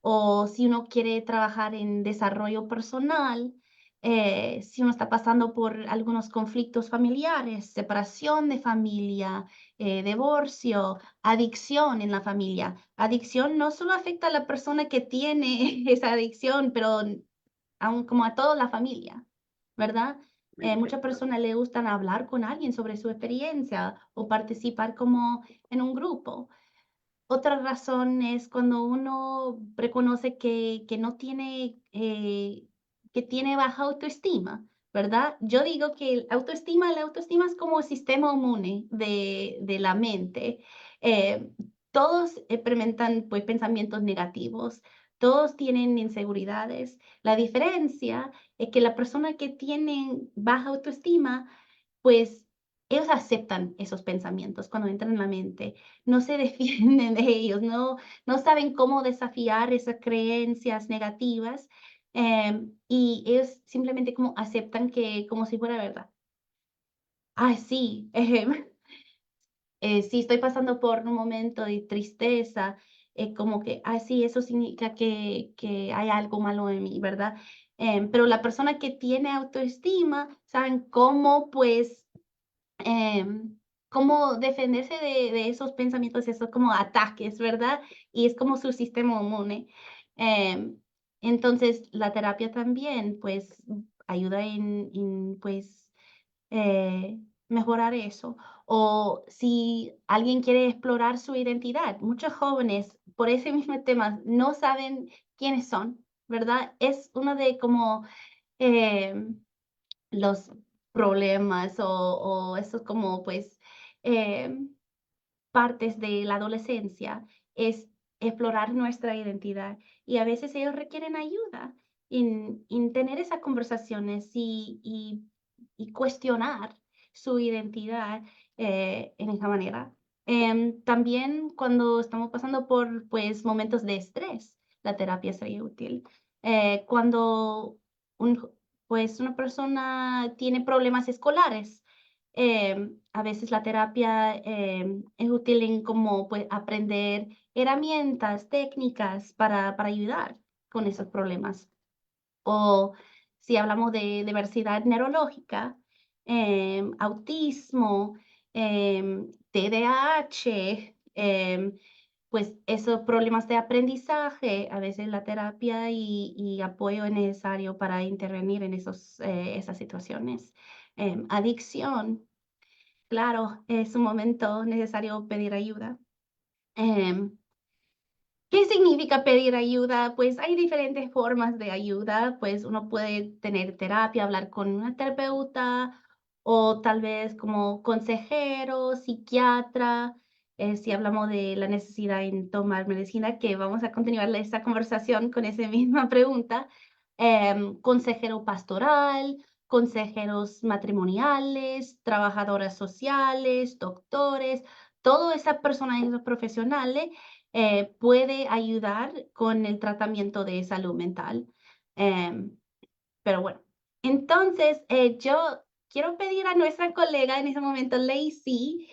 o si uno quiere trabajar en desarrollo personal, si uno está pasando por algunos conflictos familiares, separación de familia, divorcio, adicción en la familia. Adicción no solo afecta a la persona que tiene esa adicción, pero aún como a toda la familia, ¿verdad? Muchas personas le gustan hablar con alguien sobre su experiencia o participar como en un grupo. Otra razón es cuando uno reconoce que no tiene, que tiene baja autoestima, ¿verdad? Yo digo que la autoestima es como el sistema inmune de la mente. Todos experimentan pues pensamientos negativos, todos tienen inseguridades. La diferencia es que la persona que tiene baja autoestima, pues ellos aceptan esos pensamientos cuando entran en la mente, no se defienden de ellos, no saben cómo desafiar esas creencias negativas, y ellos simplemente como aceptan que como si fuera verdad. Ay, sí, si estoy pasando por un momento de tristeza, como que, ay, sí, eso significa que hay algo malo en mí, ¿verdad? Pero la persona que tiene autoestima saben cómo, pues, cómo defenderse de esos pensamientos, esos como ataques, ¿verdad? Y es como su sistema inmune. Em, entonces, la terapia también, pues, ayuda en, pues, eh, mejorar eso. O si alguien quiere explorar su identidad, muchos jóvenes, por ese mismo tema, no saben quiénes son, ¿verdad? Es uno de como, em los problemas o esos como, pues, em, partes de la adolescencia, es explorar nuestra identidad, y a veces ellos requieren ayuda en tener esas conversaciones y cuestionar su identidad, en esa manera. También cuando estamos pasando por, pues, momentos de estrés, la terapia sería útil. Cuando un pues, una persona tiene problemas escolares, a veces la terapia, es útil en como, pues, aprender herramientas, técnicas para ayudar con esos problemas. O si hablamos de diversidad neurológica, autismo, TDAH, pues esos problemas de aprendizaje, a veces la terapia y apoyo es necesario para intervenir en esas situaciones. Adicción, claro, es un momento necesario pedir ayuda. Em, ¿Qué significa pedir ayuda? Pues hay diferentes formas de ayuda, pues uno puede tener terapia, hablar con una terapeuta o tal vez como consejero, psiquiatra, si hablamos de la necesidad en tomar medicina, que vamos a continuar esta conversación con esa misma pregunta, consejero pastoral, consejeros matrimoniales, trabajadoras sociales, doctores, todas esas personas y esos profesionales puede ayudar con el tratamiento de salud mental. Em, pero bueno, entonces yo quiero pedir a nuestra colega en ese momento, Lacey.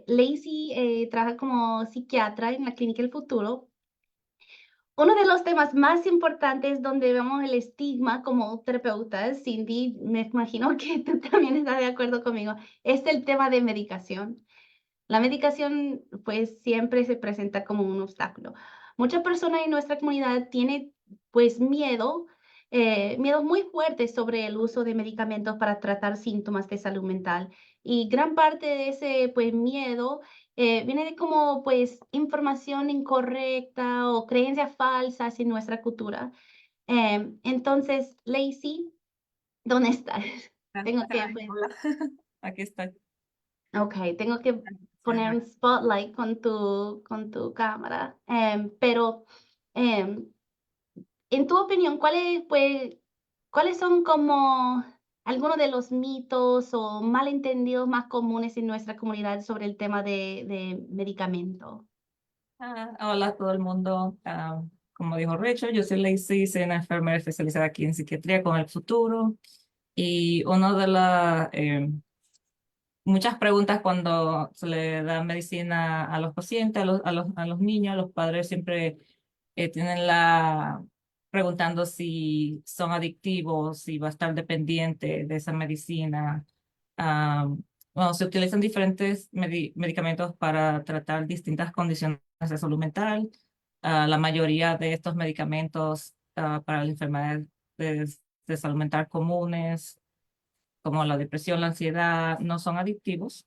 Lacey trabaja como psiquiatra en la Clínica El Futuro. Uno de los temas más importantes donde vemos el estigma como terapeutas, Cindy, me imagino que tú también estás de acuerdo conmigo, es el tema de medicación. La medicación, pues, siempre se presenta como un obstáculo. Muchas personas en nuestra comunidad tienen, pues, miedos muy fuertes sobre el uso de medicamentos para tratar síntomas de salud mental. Y gran parte de ese, pues, miedo, viene de como, pues, información incorrecta o creencias falsas en nuestra cultura. Entonces, Lacey, ¿dónde estás? Tengo que, Ay, pues, hola, aquí está. okey, tengo que poner un spotlight con tu cámara. Pero, em, en tu opinión, cuáles son como algunos de los mitos o malentendidos más comunes en nuestra comunidad sobre el tema de medicamento? Hola a todo el mundo. Como dijo Rachel, yo soy Lacey, soy una enfermera especializada aquí en psiquiatría con el futuro. Y una de las muchas preguntas cuando se le da medicina a los pacientes, a los niños, los padres siempre tienen preguntando si son adictivos, si va a estar dependiente de esa medicina. Ah, bueno, se utilizan diferentes medicamentos para tratar distintas condiciones de salud mental. La mayoría de estos medicamentos para las enfermedades de, de salud mental comunes, como la depresión, la ansiedad, no son adictivos.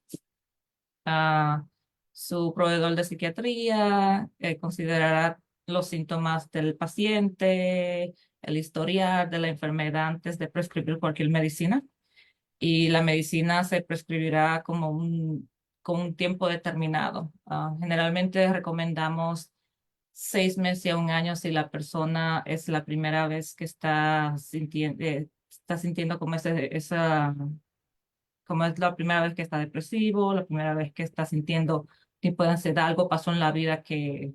Ah, Su proveedor de psiquiatría considerará los síntomas del paciente, el historial de la enfermedad antes de prescribir cualquier medicina. Y la medicina se prescribirá con un tiempo determinado. Generalmente recomendamos 6 meses a un año si la persona es la primera vez que está sintiendo como como es la primera vez que está depresivo, la primera vez que está sintiendo tipo de ansiedad, algo pasó en la vida que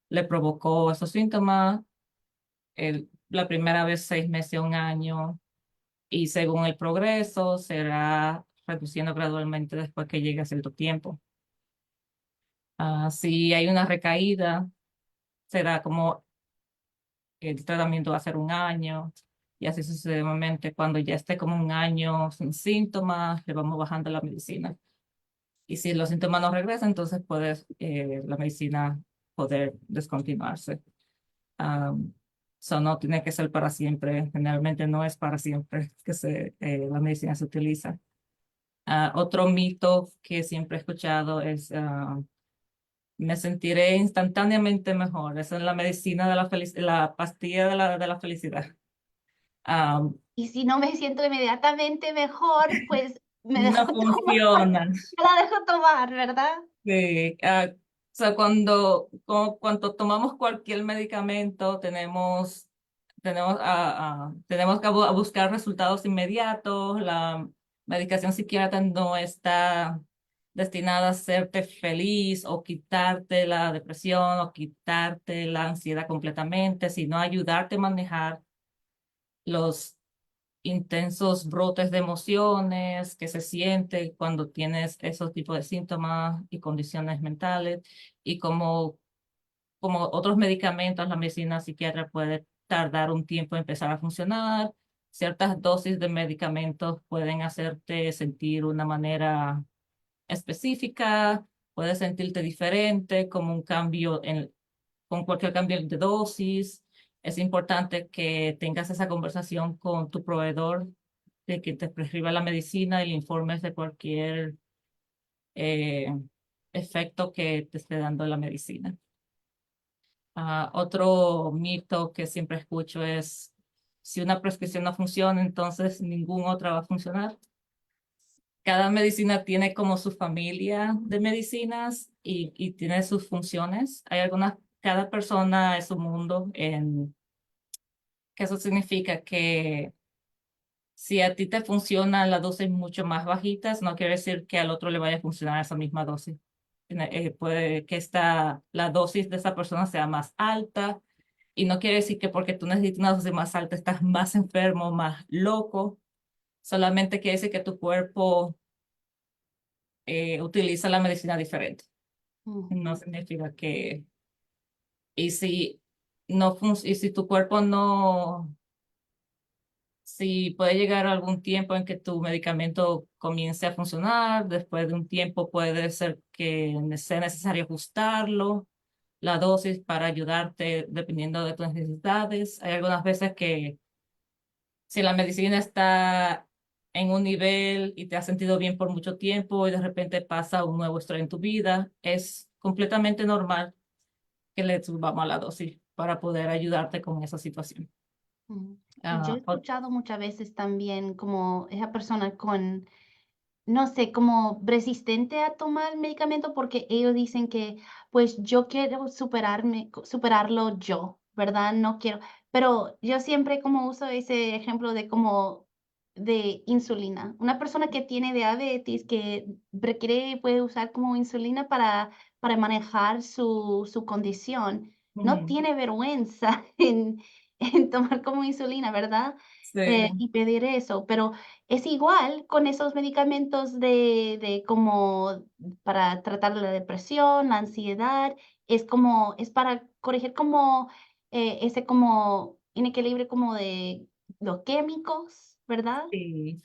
le provocó esos síntomas. La primera vez 6 meses a un año, y según el progreso será reduciendo gradualmente después que llegue a cierto tiempo. Si hay una recaída, será como el tratamiento va a ser un año y así sucesivamente. Cuando ya esté como un año sin síntomas, le vamos bajando la medicina. Y si los síntomas no regresan, entonces la medicina poder descontinuarse. Um, no tiene que ser para siempre. Generalmente no es para siempre que la medicina se utiliza. Otro mito que siempre he escuchado es me sentiré instantáneamente mejor. Esa es la medicina de la pastilla de la felicidad. Ah, Y si no me siento inmediatamente mejor, pues me no dejo tomar, funciona. me la dejo tomar, ¿verdad? Sí, o sea, cuando tomamos cualquier medicamento, tenemos que buscar resultados inmediatos. La medicación psiquiátrica no está destinada a hacerte feliz o quitarte la depresión o quitarte la ansiedad completamente, sino a ayudarte a manejar los intensos brotes de emociones que se siente cuando tienes esos tipos de síntomas y condiciones mentales. Y como otros medicamentos, la medicina psiquiátrica puede tardar un tiempo en empezar a funcionar. Ciertas dosis de medicamentos pueden hacerte sentir una manera específica, puedes sentirte diferente, como con cualquier cambio de dosis. Es importante que tengas esa conversación con tu proveedor de que te prescriba la medicina y le informes de cualquier eh, efecto que te esté dando la medicina. Otro mito que siempre escucho es, si una prescripción no funciona, entonces ninguna otra va a funcionar. Cada medicina tiene como su familia de medicinas y tiene sus funciones. Cada persona es un mundo, que eso significa que si a ti te funciona la dosis mucho más bajitas, no quiere decir que al otro le vaya a funcionar esa misma dosis. Puede que la dosis de esa persona sea más alta, y no quiere decir que porque tú necesitas una dosis más alta estás más enfermo, más loco. Solamente quiere decir que tu cuerpo utiliza la medicina diferente. No Ujú. significa que... Y si y si tu cuerpo no, si puede llegar algún tiempo en que tu medicamento comience a funcionar, después de un tiempo puede ser que sea necesario ajustarlo, la dosis para ayudarte dependiendo de tus necesidades. Hay algunas veces que si la medicina está en un nivel y te has sentido bien por mucho tiempo y de repente pasa un nuevo estrés en tu vida, es completamente normal que le subamos la dosis para poder ayudarte con esa situación. Mm. Y yo he Ah, escuchado muchas veces también como esa persona con, no sé, como resistente a tomar medicamento porque ellos dicen que, pues yo quiero superarlo yo, ¿verdad? No quiero, pero yo siempre como uso ese ejemplo de como de insulina. Una persona que tiene diabetes que requiere, puede usar como insulina para manejar su condición, no ujú, tiene vergüenza en tomar como insulina, ¿verdad? sí. Y pedir eso, pero es igual con esos medicamentos de como para tratar la depresión, la ansiedad, es como, es para corregir como ese como inequilibrio como de los químicos, ¿verdad? Sí,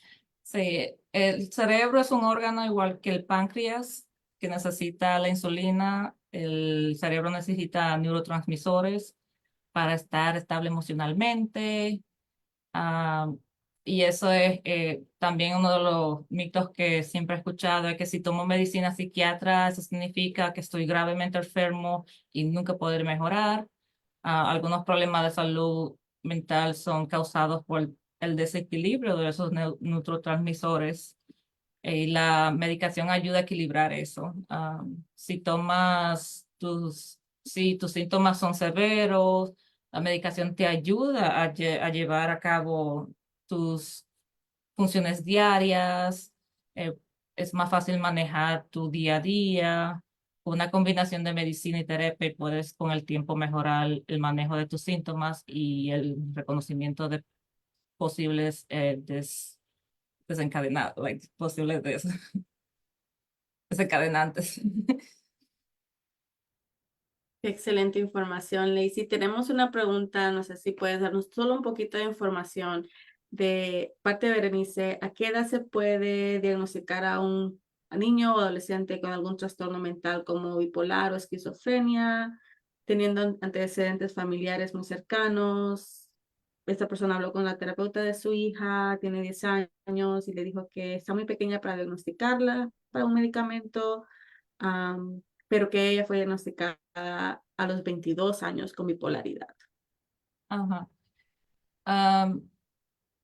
sí, el cerebro es un órgano igual que el páncreas que necesita la insulina. El cerebro necesita neurotransmisores para estar estable emocionalmente. ah, y eso es también uno de los mitos que siempre he escuchado, es que si tomo medicina psiquiatra, eso significa que estoy gravemente enfermo y nunca podré mejorar. Algunos problemas de salud mental son causados por el desequilibrio de esos neurotransmisores y la medicación ayuda a equilibrar eso. Si tus síntomas son severos, la medicación te ayuda a llevar a cabo tus funciones diarias, eh, es más fácil manejar tu día a día. Una combinación de medicina y terapia y puedes con el tiempo mejorar el manejo de tus síntomas y el reconocimiento de posibles desencadenados, posibles desencadenantes. Qué excelente información, Lacey. Tenemos una pregunta, no sé si puedes darnos solo un poquito de información de parte de Berenice. ¿A qué edad se puede diagnosticar a un niño o adolescente con algún trastorno mental como bipolar o esquizofrenia, teniendo antecedentes familiares muy cercanos? Esta persona habló con la terapeuta de su hija, tiene 10 años y le dijo que está muy pequeña para diagnosticarla para un medicamento, pero que ella fue diagnosticada a los 22 años con bipolaridad. Ajá. Am,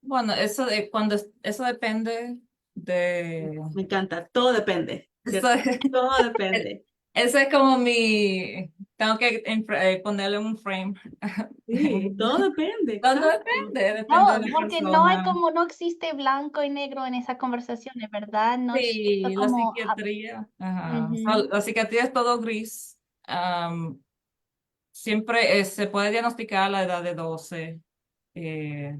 bueno, eso depende de, Me encanta, todo depende, eso, ¿cierto? Todo depende. ese es como tengo que ponerle un frame. Sí, todo depende, Todo exacto. depende de No, la porque no hay persona. como, no existe blanco y negro en esas conversaciones, ¿verdad? No es Sí, la como, psiquiatría, ajá. ujú, La psiquiatría es todo gris. Siempre se puede diagnosticar a la edad de 12. eh,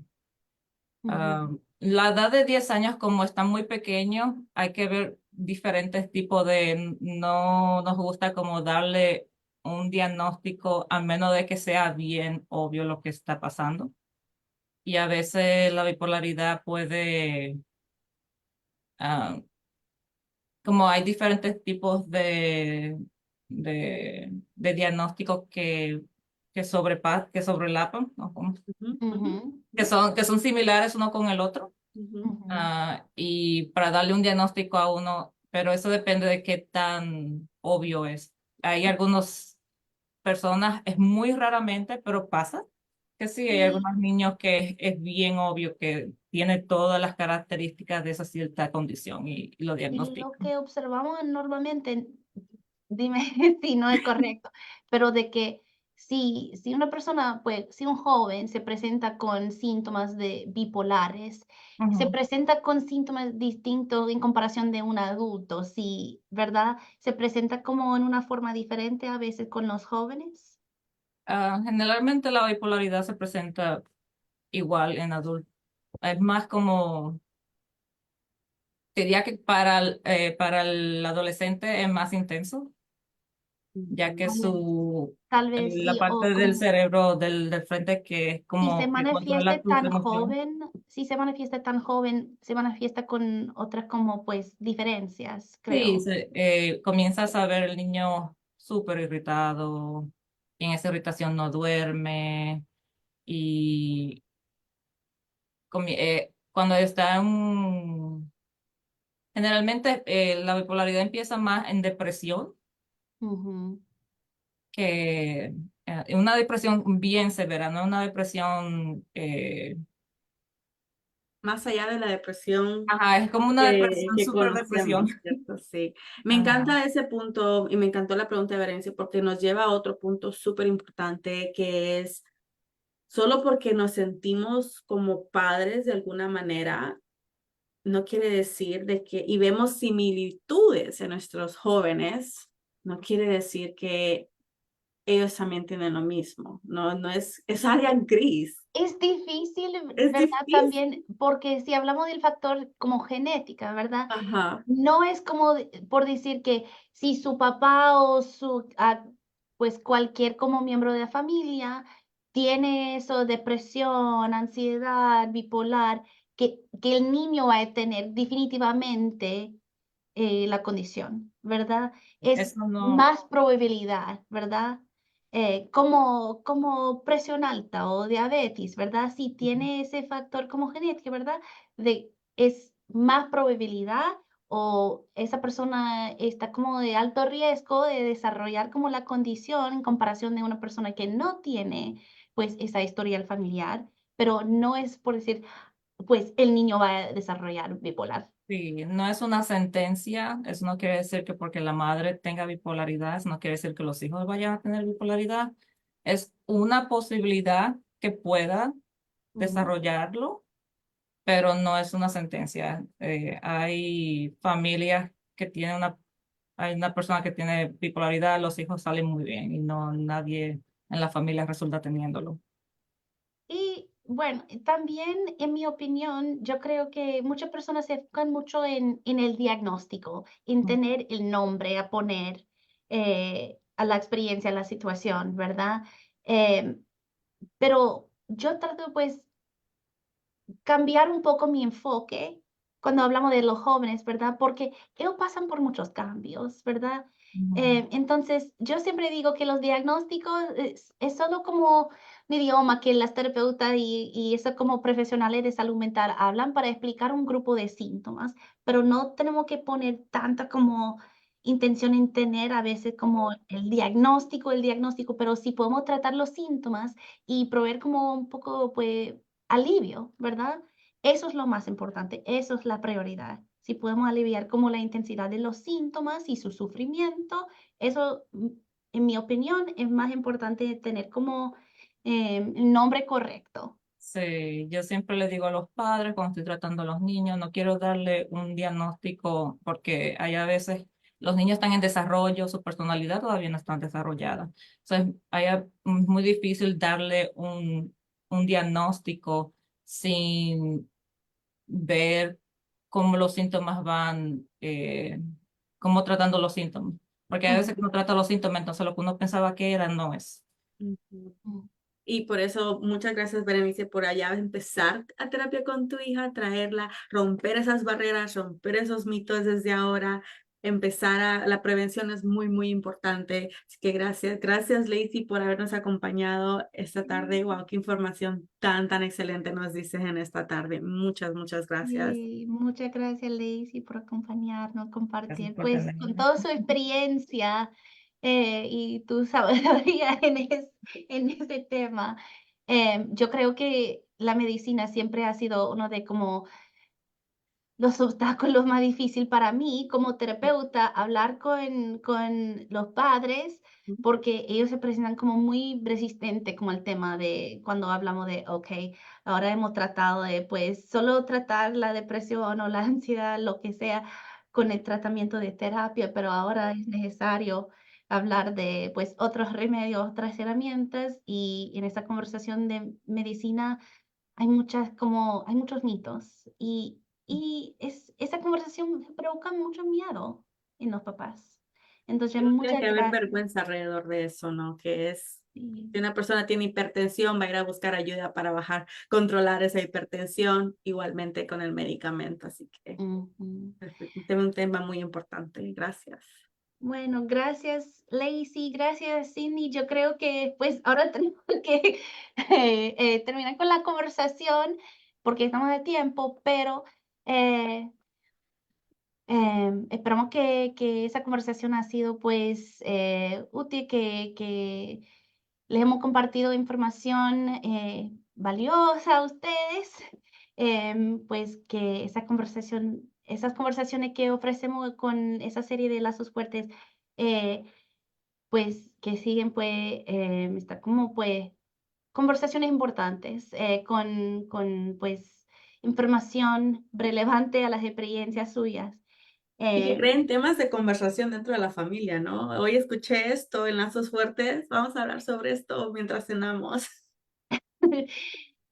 ujú. la edad de 10 años, como está muy pequeño, hay que ver diferentes tipos no nos gusta como darle un diagnóstico a menos de que sea bien obvio lo que está pasando. Y a veces la bipolaridad puede, ah, como hay diferentes tipos de diagnósticos que sobrelapan, ¿no? Ujú, ujú, Ujú, Que son similares uno con el otro. ujú. ujú. Y para darle un diagnóstico a uno, pero eso depende de qué tan obvio es. Hay algunas personas, es muy raramente, pero pasa que sí, hay Sí, algunos niños que es bien obvio que tiene todas las características de esa cierta condición y lo y lo diagnostican. que observamos normalmente, dime si no es correcto, pero de que si una persona, pues, si un joven se presenta con síntomas de bipolares, se Ujú. presenta con síntomas distintos en comparación de un adulto, sí, ¿verdad? Se presenta como en una forma diferente a veces con los jóvenes. Generalmente la bipolaridad se presenta igual en adultos. Es más como, diría que para el adolescente es más intenso. ya que Tal vez la sí, o parte del como cerebro del frente que es si se como que controla manifieste tus tan emociones. joven, si se manifiesta tan joven, se manifiesta con otras como pues diferencias, Sí, creo. comienzas a ver el niño súper irritado, y en esa irritación no duerme, y cuando está generalmente la bipolaridad empieza más en depresión, Ujú. que una depresión bien severa, no una depresión, Más allá de la depresión ajá, es como una depresión, que súper depresión. conocemos, ¿cierto? Sí. Me Ajá, encanta ese punto y me encantó la pregunta de Berenice porque nos lleva a otro punto súper importante que es, solo porque nos sentimos como padres de alguna manera, no quiere decir de que, y vemos similitudes en nuestros jóvenes, no quiere decir que ellos también tienen lo mismo. No, no es área gris. Es difícil, Es ¿verdad? difícil. También, porque si hablamos del factor como genética, ¿verdad? Ajá. No es como por decir que si su papá o pues cualquier como miembro de la familia tiene eso, depresión, ansiedad, bipolar, que el niño va a tener definitivamente la condición, ¿verdad? Es eso no, más probabilidad, ¿verdad? Como presión alta o diabetes, ¿verdad? Si tiene ese factor como genética, ¿verdad? Es más probabilidad o esa persona está como de alto riesgo de desarrollar como la condición en comparación de una persona que no tiene pues esa historial familiar, pero no es por decir, pues el niño va a desarrollar bipolar. sí, no es una sentencia, eso no quiere decir que porque la madre tenga bipolaridad, eso no quiere decir que los hijos vayan a tener bipolaridad, es una posibilidad que pueda Ujú. desarrollarlo, pero no es una sentencia. Hay familias que tienen hay una persona que tiene bipolaridad, los hijos salen muy bien y no nadie en la familia resulta teniéndolo. Y bueno, también en mi opinión, yo creo que muchas personas se enfocan mucho en el diagnóstico, en tener el nombre a poner a la experiencia, a la situación, ¿verdad? Pero yo trato pues cambiar un poco mi enfoque cuando hablamos de los jóvenes, ¿verdad? Porque ellos pasan por muchos cambios, ¿verdad? Ujú. Entonces, yo siempre digo que los diagnósticos es solo como un idioma que las terapeutas y eso como profesionales de salud mental hablan para explicar un grupo de síntomas, pero no tenemos que poner tanta como intención en tener a veces como el diagnóstico, pero sí podemos tratar los síntomas y proveer como un poco, pues, alivio, ¿verdad? Eso es lo más importante, eso es la prioridad. Si podemos aliviar como la intensidad de los síntomas y su sufrimiento, eso, en mi opinión, es más importante tener como el nombre correcto. Sí, yo siempre le digo a los padres cuando estoy tratando a los niños, no quiero darle un diagnóstico porque hay a veces los niños están en desarrollo, su personalidad todavía no está desarrollada. Entonces, es muy difícil darle un diagnóstico sin ver cómo los síntomas van, cómo tratando los síntomas. Porque a veces que Ujú, uno trata los síntomas, entonces lo que uno pensaba que era no es. Ujú. ujú. Y por eso, muchas gracias, Berenice, por allá empezar a terapia con tu hija, traerla, romper esas barreras, romper esos mitos desde ahora, la prevención es muy, muy importante. Así que gracias, Lacey, por habernos acompañado esta tarde. Wow, qué información tan, tan excelente nos dices en esta tarde. Muchas, muchas gracias. Sí, muchas gracias, Lacey, por acompañarnos, Gracias compartir, por pues, tenerme. con toda su experiencia y tu sabiduría en ese tema. Yo creo que la medicina siempre ha sido uno de como los obstáculos más difícil para mí como terapeuta, hablar con los padres, porque ellos se presentan como muy resistentes como el tema de cuando hablamos de, okey, ahora hemos tratado de, pues, solo tratar la depresión o la ansiedad, lo que sea, con el tratamiento de terapia, pero ahora es necesario hablar de, pues, otros remedios, otras herramientas, y en esta conversación de medicina hay muchos mitos y esa conversación provoca mucho miedo en los papás. Entonces, No tiene muchas que haber gracias. vergüenza alrededor de eso, ¿no? Que es, Sí. si una persona tiene hipertensión, va a ir a buscar ayuda para bajar, controlar esa hipertensión, igualmente con el medicamento. Así que Ujú. es un tema muy importante. Gracias. Bueno, gracias, Lacey, gracias, Cindy. Yo creo que pues ahora tenemos que terminar con la conversación porque estamos de tiempo, pero eh, esperamos que esa conversación ha sido pues útil, que les hemos compartido información valiosa a ustedes, pues que esa conversación, esas conversaciones que ofrecemos con esa serie de lazos fuertes, eh, pues que siguen pues, está como pues conversaciones importantes con pues información relevante a las experiencias suyas. Y que Eh, creen temas de conversación dentro de la familia, ¿no? Hoy escuché esto en Lazos Fuertes, vamos a hablar sobre esto mientras cenamos.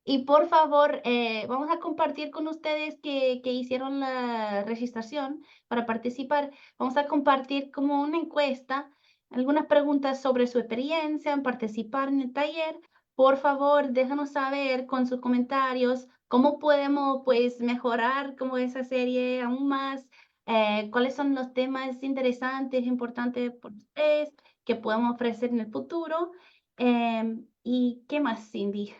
Y por favor, vamos a compartir con ustedes que hicieron la registración para participar. Vamos a compartir como una encuesta, algunas preguntas sobre su experiencia en participar en el taller. Por favor, déjanos saber con sus comentarios cómo podemos pues mejorar como esa serie aún más, cuáles son los temas interesantes, importantes por ustedes que podemos ofrecer en el futuro. ¿Y qué más, Cindy?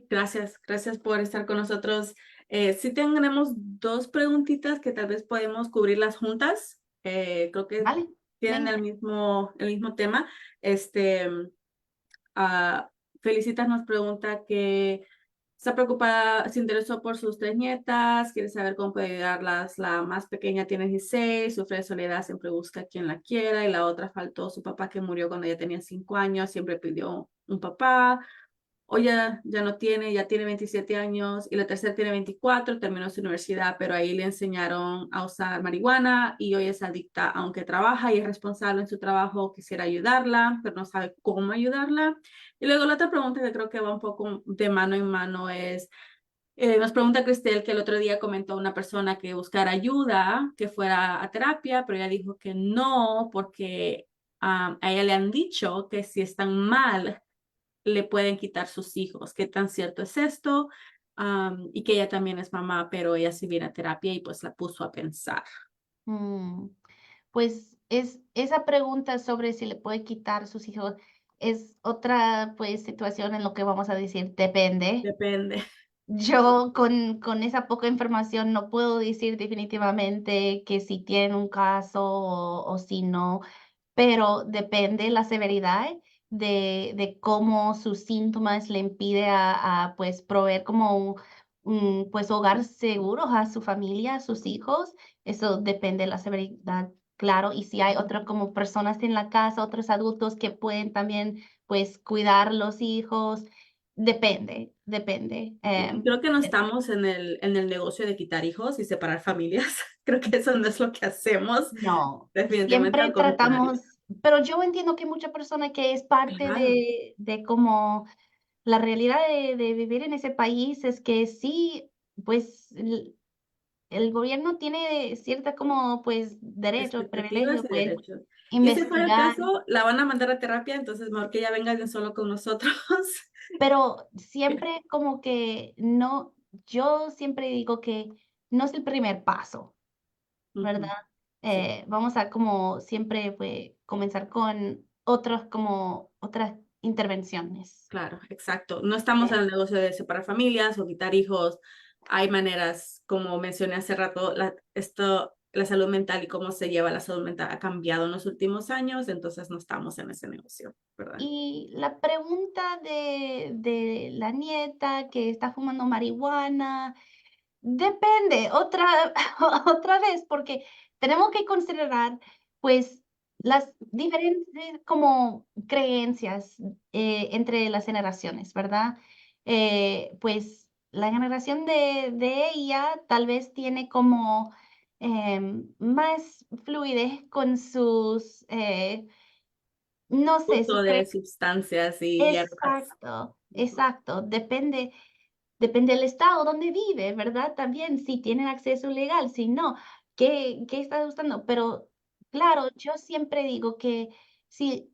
Gracias, gracias por estar con nosotros. Sí tenemos dos preguntitas que tal vez podemos cubrirlas juntas. Creo que Vale, tienen venga. el mismo tema. Este, ah, Felicitas nos pregunta que está preocupada, se interesó por sus tres nietas, quiere saber cómo puede ayudarlas. La más pequeña tiene 16, sufre de soledad, siempre busca a quien la quiera, y la otra faltó su papá que murió cuando ella tenía 5 años, siempre pidió un papá. O ya no tiene, ya tiene 27 años, y la tercera tiene 24, terminó su universidad, pero ahí le enseñaron a usar marihuana y hoy es adicta, aunque trabaja y es responsable en su trabajo, quisiera ayudarla, pero no sabe cómo ayudarla. Y luego la otra pregunta que creo que va un poco de mano en mano es, nos pregunta Cristel que el otro día comentó una persona que buscara ayuda, que fuera a terapia, pero ella dijo que no, porque a ella le han dicho que si están mal, le pueden quitar sus hijos. ¿Qué tan cierto es esto? Y que ella también es mamá, pero ella sí viene a terapia y pues la puso a pensar. Mm, pues es esa pregunta sobre si le puede quitar sus hijos es otra pues situación en lo que vamos a decir depende. Depende. Yo con esa poca información no puedo decir definitivamente que si tienen un caso o si no, pero depende la severidad de cómo sus síntomas le impide pues proveer como pues hogar seguros a su familia, a sus hijos. Eso depende de la severidad, claro. Y si hay otras como personas en la casa, otros adultos que pueden también pues cuidar los hijos, depende. Y creo que no estamos en el negocio de quitar hijos y separar familias. Creo que eso no es lo que hacemos. No, Definitivamente siempre al contrario. tratamos, pero yo entiendo que muchas personas que es parte Claro. de como la realidad de vivir en ese país es que sí, pues el gobierno tiene cierta como pues derecho, Expectativas privilegio, y pues derechos. Y si fuera el investigar, caso, la van a mandar a terapia, entonces mejor que ella venga de solo con nosotros. pero siempre como que no, yo siempre digo que no es el primer paso. ¿Verdad? Ujú. Sí. Vamos a como siempre pues, comenzar con otros como otras intervenciones. Claro, exacto. No estamos en Eh, el negocio de separar familias o quitar hijos. Hay maneras, como mencioné hace rato, la salud mental y cómo se lleva la salud mental ha cambiado en los últimos años, entonces no estamos en ese negocio, ¿verdad? y la pregunta de la nieta que está fumando marihuana, depende, otra vez, porque tenemos que considerar pues las diferentes como creencias entre las generaciones, ¿verdad? Pues la generación de ella tal vez tiene como más fluidez con sus, no sé, Uso sus de creencias. sustancias y hierbas. Exacto, exacto. Depende del estado donde vive, ¿verdad? También si tienen acceso legal, si no, ¿qué está usando? Pero Claro, yo siempre digo que si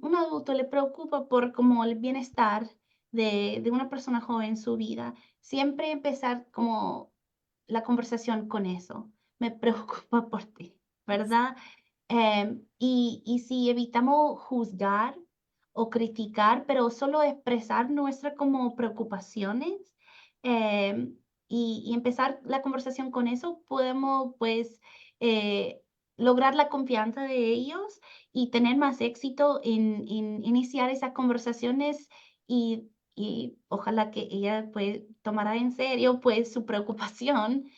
un adulto le preocupa por como el bienestar de una persona joven en su vida, siempre empezar como la conversación con eso. Me preocupa por ti, ¿verdad? Y si evitamos juzgar o criticar, pero solo expresar nuestras como preocupaciones, y empezar la conversación con eso, podemos pues eh, lograr la confianza de ellos y tener más éxito en iniciar esas conversaciones y ojalá que ella pues tomará en serio pues su preocupación.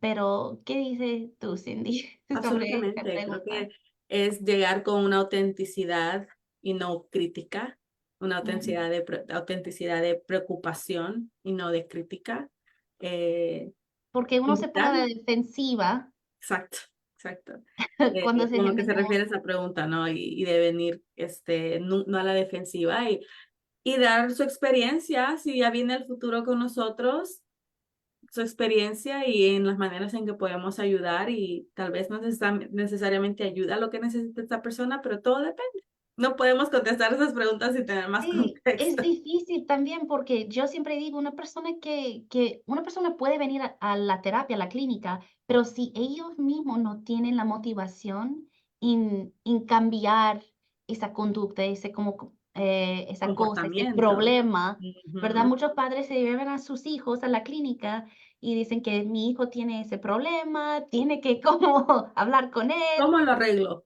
Pero, ¿qué dices tú, Cindy, sobre esta Absolutamente, creo pregunta? que es llegar con una autenticidad y no crítica, una Mm, autenticidad de preocupación y no de crítica. Eh, porque uno se pone a invitar, la defensiva exacto, exacto. cuando se Con lo que se genera. refiere a esa pregunta, ¿no? Y de venir no, no a la defensiva y dar su experiencia, si ya viene el futuro con nosotros, su experiencia y en las maneras en que podemos ayudar y tal vez no necesariamente ayuda a lo que necesita esta persona, pero todo depende. No podemos contestar esas preguntas sin tener más Sí, es contexto. difícil también porque yo siempre digo, que una persona puede venir a la terapia, a la clínica, pero si ellos mismos no tienen la motivación en cambiar esa conducta, esa cosa, ese Comportamiento. problema, ¿verdad? Ujú. Muchos padres se llevan a sus hijos a la clínica y dicen que mi hijo tiene ese problema, tiene que como hablar con él. ¿Cómo lo arreglo?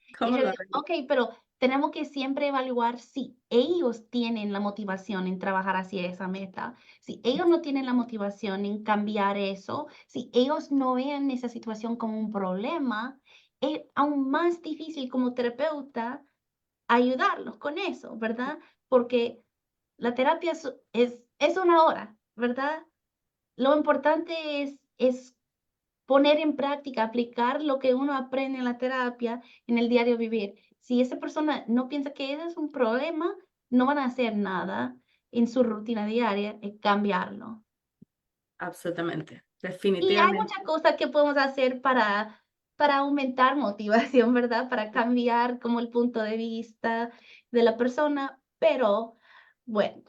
Y ¿Cómo yo lo digo, arreglo? okey, pero tenemos que siempre evaluar si ellos tienen la motivación en trabajar hacia esa meta. Si ellos no tienen la motivación en cambiar eso, si ellos no ven esa situación como un problema, es aún más difícil como terapeuta ayudarlos con eso, ¿verdad? Porque la terapia es una hora, ¿verdad? Lo importante es poner en práctica, aplicar lo que uno aprende en la terapia en el diario vivir. Si esa persona no piensa que ese es un problema, no van a hacer nada en su rutina diaria en cambiarlo. Absolutamente, Y hay definitivamente. muchas cosas que podemos hacer para aumentar motivación, ¿verdad? Para cambiar como el punto de vista de la persona, pero bueno,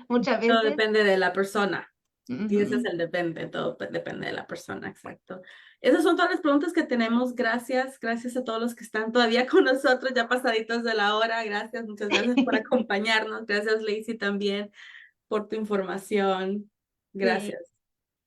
muchas Todo veces. depende de la persona. Y ese es Ujú. el depende, todo depende de la persona, exacto. Esas son todas las preguntas que tenemos. Gracias, gracias a todos los que están todavía con nosotros, ya pasaditos de la hora. Gracias, muchas gracias por acompañarnos. Gracias, Lacey, también por tu información. Sí. Gracias.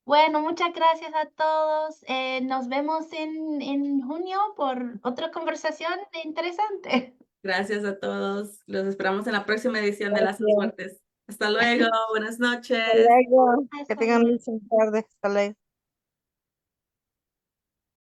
Bueno, muchas gracias a todos. Nos vemos en junio por otra conversación interesante. Gracias a todos. Los esperamos en la próxima edición de Lazos Gracias. Fuertes. Hasta luego. Buenas Hasta noches. luego. Que Hasta tengan luego. linda tarde. Hasta luego.